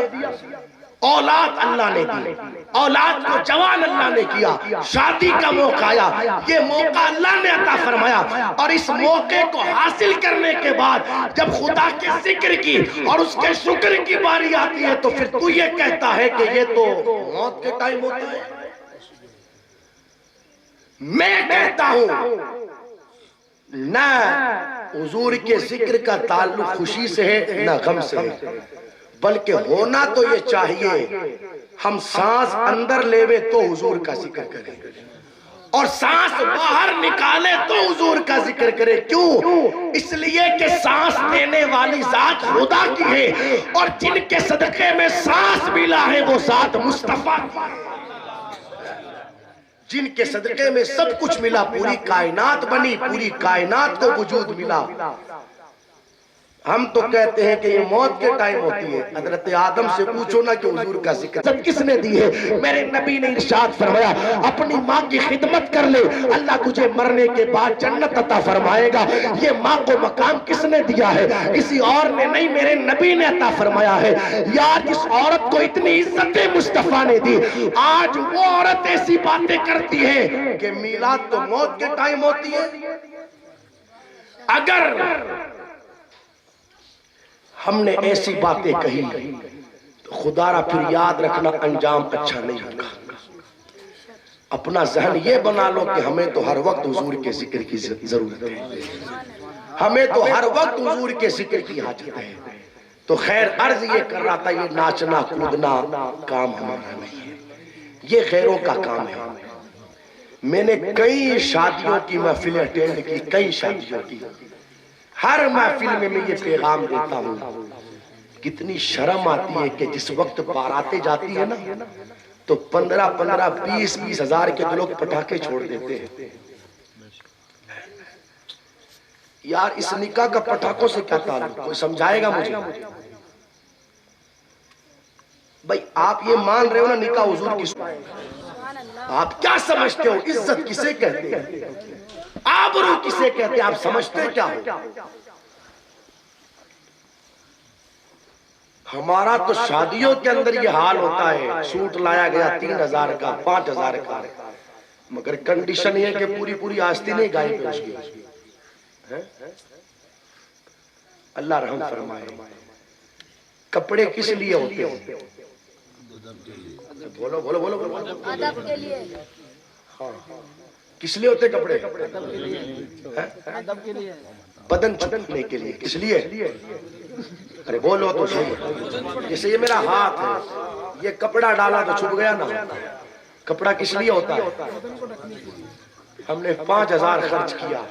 اولاد اللہ نے دی. اولاد کو جوان اللہ نے کیا. شادی کا موقع آیا, یہ موقع اللہ نے عطا فرمایا. اور اس موقع کو حاصل کرنے کے بعد جب خدا کے ذکر کی اور اس کے شکر کی باری آتی ہے تو پھر تو یہ کہتا ہے کہ یہ تو موت کے ٹائم ہوتا ہے. میں کہتا ہوں نہ حضور کے ذکر کا تعلق خوشی سے ہے نہ غم سے ہے, بلکہ ہونا تو یہ چاہیے ہم سانس اندر لیوے تو حضور کا ذکر کریں اور سانس باہر نکالے تو حضور کا ذکر کرے. کیوں؟ اس لیے کہ سانس دینے والی ذات خدا کی ہے اور جن کے صدقے میں سانس ملا ہے وہ ذات مصطفیٰ کی ہے. جن کے صدقے میں سب کچھ ملا, پوری کائنات بنی, پوری کائنات کو وجود ملا. ہم تو کہتے ہیں کہ یہ موت کے ٹائم ہوتی ہے. حضرت آدم سے پوچھو نا کہ حضور کا ذکر کس نے دی ہے. میرے نبی نے ارشاد فرمایا اپنی ماں کی خدمت کر لے, اللہ تجھے مرنے کے بعد جنت عطا فرمائے گا. یہ ماں کو مقام کس نے دیا ہے؟ کسی اور نے نہیں, میرے نبی نے عطا فرمایا ہے. یار جس عورت کو اتنی عزت مصطفیٰ نے دی, آج وہ عورت ایسی باتیں کرتی ہے کہ میلاد تو موت کے ٹائم ہوتی ہے. اگر ہم نے ایسی باتیں کہی تو خدا را پھر یاد رکھنا انجام اچھا نہیں ہوگا. اپنا ذہن یہ بنا لو کہ ہمیں تو ہر وقت حضور کے ذکر کی ضرورت ہے, ہمیں تو ہر وقت حضور کے ذکر کی حاجت ہے. تو خیر عرض یہ کر رہا تھا, یہ ناچنا کودنا کام ہمارا نہیں ہے, یہ غیروں کا کام ہے. میں نے کئی شادیوں کی محفلیں اٹینڈ کی, کئی شادیوں کی. ہر محفل میں میں یہ پیغام دیتا ہوں, کتنی شرم آتی ہے کہ جس وقت باراتیں جاتی ہیں نا تو 15-20 ہزار کے لوگ پٹاخے چھوڑ دیتے ہیں. یار اس نکاح کا پٹاخوں سے کیا تعلق؟ کوئی سمجھائے گا مجھے؟ بھائی آپ یہ مان رہے ہو نا نکاح حضور کی سنت, آپ کیا سمجھتے ہو عزت کسے کہتے ہیں, آبرو کسے کہتے ہیں, آپ سمجھتے کیا ہو؟ ہمارا تو شادیوں کے اندر یہ حال ہوتا ہے, سوٹ لایا گیا 3000 کا 5000 کا, مگر کنڈیشن یہ کہ پوری آستینیں گائے پہ اس کی. اللہ رحم فرمائے. کپڑے کس لیے ہوتے ہیں؟ بولو بولو بولو بولو. ادب کے لیے. ہاں کس لیے ہوتے کپڑے؟ ادب کے لیے. بدن چھپنے کے لیے. کس لیے؟ ارے بولو تو صحیح. جیسے یہ میرا ہاتھ ہے, یہ کپڑا ڈالا تو چھپ گیا نا. کپڑا کس لیے ہوتا ہے؟ ہم نے 5000 خرچ کیا,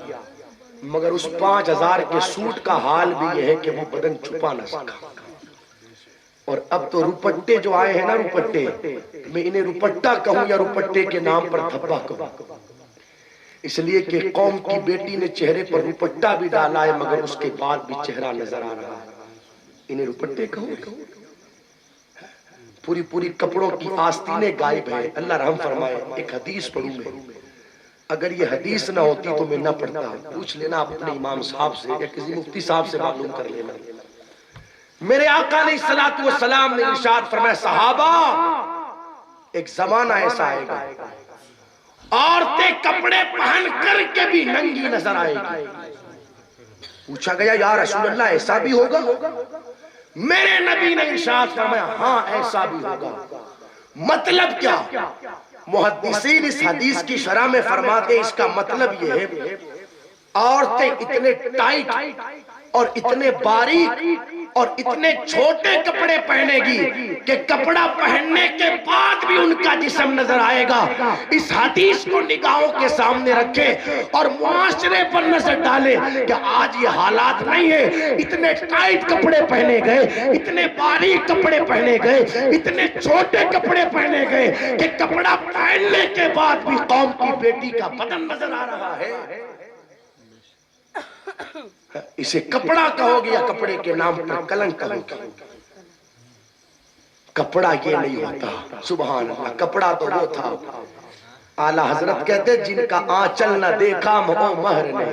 مگر اس 5000 کے سوٹ کا حال بھی یہ ہے کہ وہ بدن چھپا نہ سکا. اور اب تو روپٹے جو آئے ہیں نا, روپٹے, میں انہیں روپٹا کہوں یا روپٹے کے نام پر دھبا کہوں, اس لیے کہ قوم کی بیٹی نے چہرے پر روپٹا بھی ڈالا ہے مگر اس کے بعد بھی چہرہ نظر آ رہا ہے. انہیں روپٹے کہوں. پوری کپڑوں کی آستینیں غائب ہیں. اللہ رحم فرمائے. ایک حدیث پڑھوں میں, اگر یہ حدیث نہ ہوتی تو میں نہ پڑھتا. پوچھ لینا اپنے امام صاحب سے یا کسی مفتی صاحب سے معلوم کر لینا. میرے آقا علیہ الصلوۃ والسلام نے ارشاد فرمایا, صحابہ ایک زمانہ ایسا آئے گا عورتیں کپڑے پہن کر کے بھی ننگی نظر آئے گی. پوچھا گیا یا رسول اللہ ایسا بھی ہوگا؟ میرے نبی نے ارشاد فرمایا ہاں ایسا بھی ہوگا. مطلب کیا؟ محدثین اس حدیث کی شرح میں فرماتے ہیں اس کا مطلب یہ ہے عورتیں اتنے ٹائٹ اور اتنے باریک اور اتنے چھوٹے کپڑے پہنے گی کہ کپڑا پہننے کے بعد بھی ان کا جسم نظر آئے گا. اس حدیث کو نگاہوں کے سامنے رکھے اور معاشرے پر نظر ڈالے کہ آج یہ حالات نہیں ہے. اتنے ٹائٹ کپڑے پہنے گئے, اتنے باریک کپڑے پہنے گئے, اتنے چھوٹے کپڑے پہنے گئے کہ کپڑا پہننے کے بعد بھی قوم کی بیٹی کا بدن نظر آ رہا ہے. اسے کپڑا کہو گے یا کپڑے کے نام پر کلنک کہو گے؟ کپڑا یہ نہیں ہوتا. سبحان اللہ. کپڑا تو وہ تھا. اعلیٰ حضرت کہتے جن کا آنچل نہ دیکھا مہو مہر نے,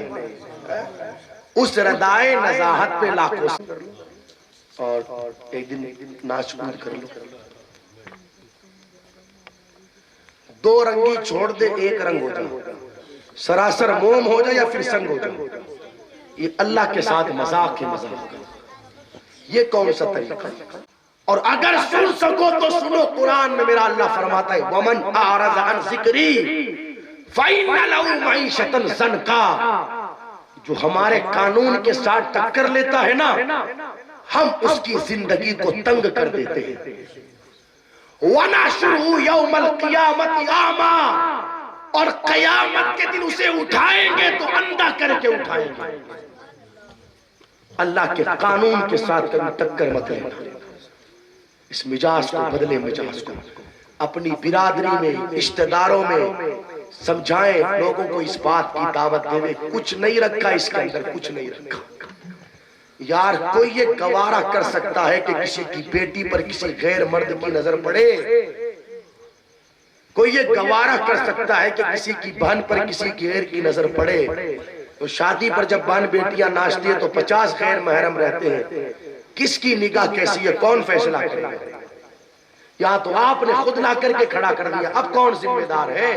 اس ردائے نزاہت پہ لاکھوں. اور ایک دن ناچ کود کر لو. دو رنگی چھوڑ دے ایک رنگ ہو جائے, سراسر موم ہو جائے یا پھر سنگ ہو جائے. یہ اللہ کے ساتھ مذاق ہے. مذاق یہ کون سا طریقہ؟ اور اگر سن سکو تو سنو. قرآن میں میرا اللہ فرماتا ہے وَمَنْ أَعْرَضَ عَنْ ذِكْرِي فَإِنَّ لَهُ مَعِيشَةً ضَنْكًا. جو ہمارے قانون کے ساتھ ٹکر لیتا ہے نا, ہم اس کی زندگی کو تنگ کر دیتے ہیں. وَنَحْشُرُهُ يَوْمَ الْقِيَامَةِ أَعْمَىٰ. اور قیامت کے دن اسے اٹھائیں گے تو اندھا کر کے اٹھائیں گے. اللہ کے قانون کے ساتھ کبھی ٹکر مت لینا. اس مجاز کو بدلے. مجاز کو اپنی برادری میں, رشتہ داروں میں سمجھائیں. لوگوں کو اس بات کی دعوت دے. کچھ نہیں رکھا اس کے اندر, کچھ نہیں رکھا. یار کوئی یہ گوارا کر سکتا ہے کہ کسی کی بیٹی پر کسی غیر مرد کی نظر پڑے؟ کوئی یہ گوارا کر سکتا ہے کہ کسی کی بہن پر کسی غیر کی نظر پڑے؟ تو شادی پر جب بہن بیٹیاں ناچتی ہیں تو 50 غیر محرم رہتے ہیں. کس کی نگاہ کیسی ہے, کون فیصلہ کرے گا؟ یہاں تو آپ نے خود لا کر کے کھڑا کر دیا. اب کون ذمہ دار ہے؟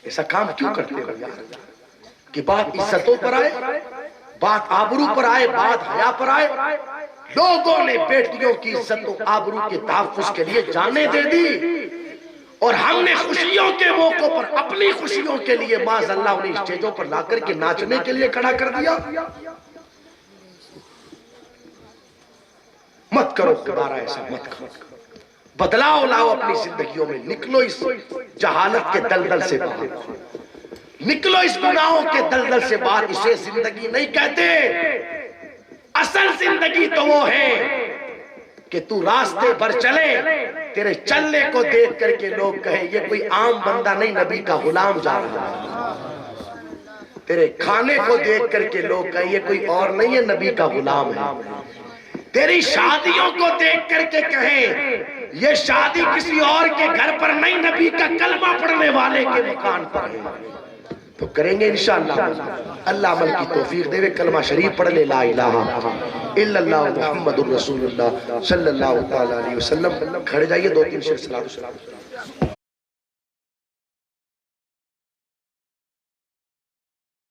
ایسا کام کیوں کرتے ہو یار؟ کہ بات عزتوں پر آئے, بات آبرو پر آئے, بات حیا پر آئے. لوگوں نے بیٹیوں کی عزت و آبرو کے تحفظ کے لیے جانیں دے دی, اور ہم نے خوشیوں کے موقعوں پر اپنی خوشیوں کے لیے معاذ اللہ انہیں اسٹیجوں پر لا کر کے ناچنے کے لیے کھڑا کر دیا. مت کرو دوبارہ ایسا, مت کرو. بدلاؤ لاؤ اپنی زندگیوں میں. نکلو اس جہالت کے دلدل سے باہر, نکلو اس گناہوں کے دلدل سے باہر. اسے زندگی نہیں کہتے. اصل زندگی تو وہ ہے کہ تو راستے پر چلے, تیرے چلنے کو دیکھ کر کے لوگ کہیں یہ کوئی عام بندہ نہیں, نبی کا غلام جا رہا ہے. تیرے کھانے کو دیکھ کر کے لوگ کہیں یہ کوئی اور نہیں ہے, نبی کا غلام ہے. تیری شادیوں کو دیکھ کر کے کہیں یہ شادی کسی اور کے گھر پر نہیں, نبی کا کلمہ پڑھنے والے کے مکان پر ہے. تو کریں گے انشاءاللہ. اللہ عمل کی توفیق دے. کلمہ شریف پڑھ لے, لا الہ الا اللہ محمد الرسول اللہ صلی اللہ علیہ وسلم. کھڑے جائیے, 2-3 شعر صلاۃ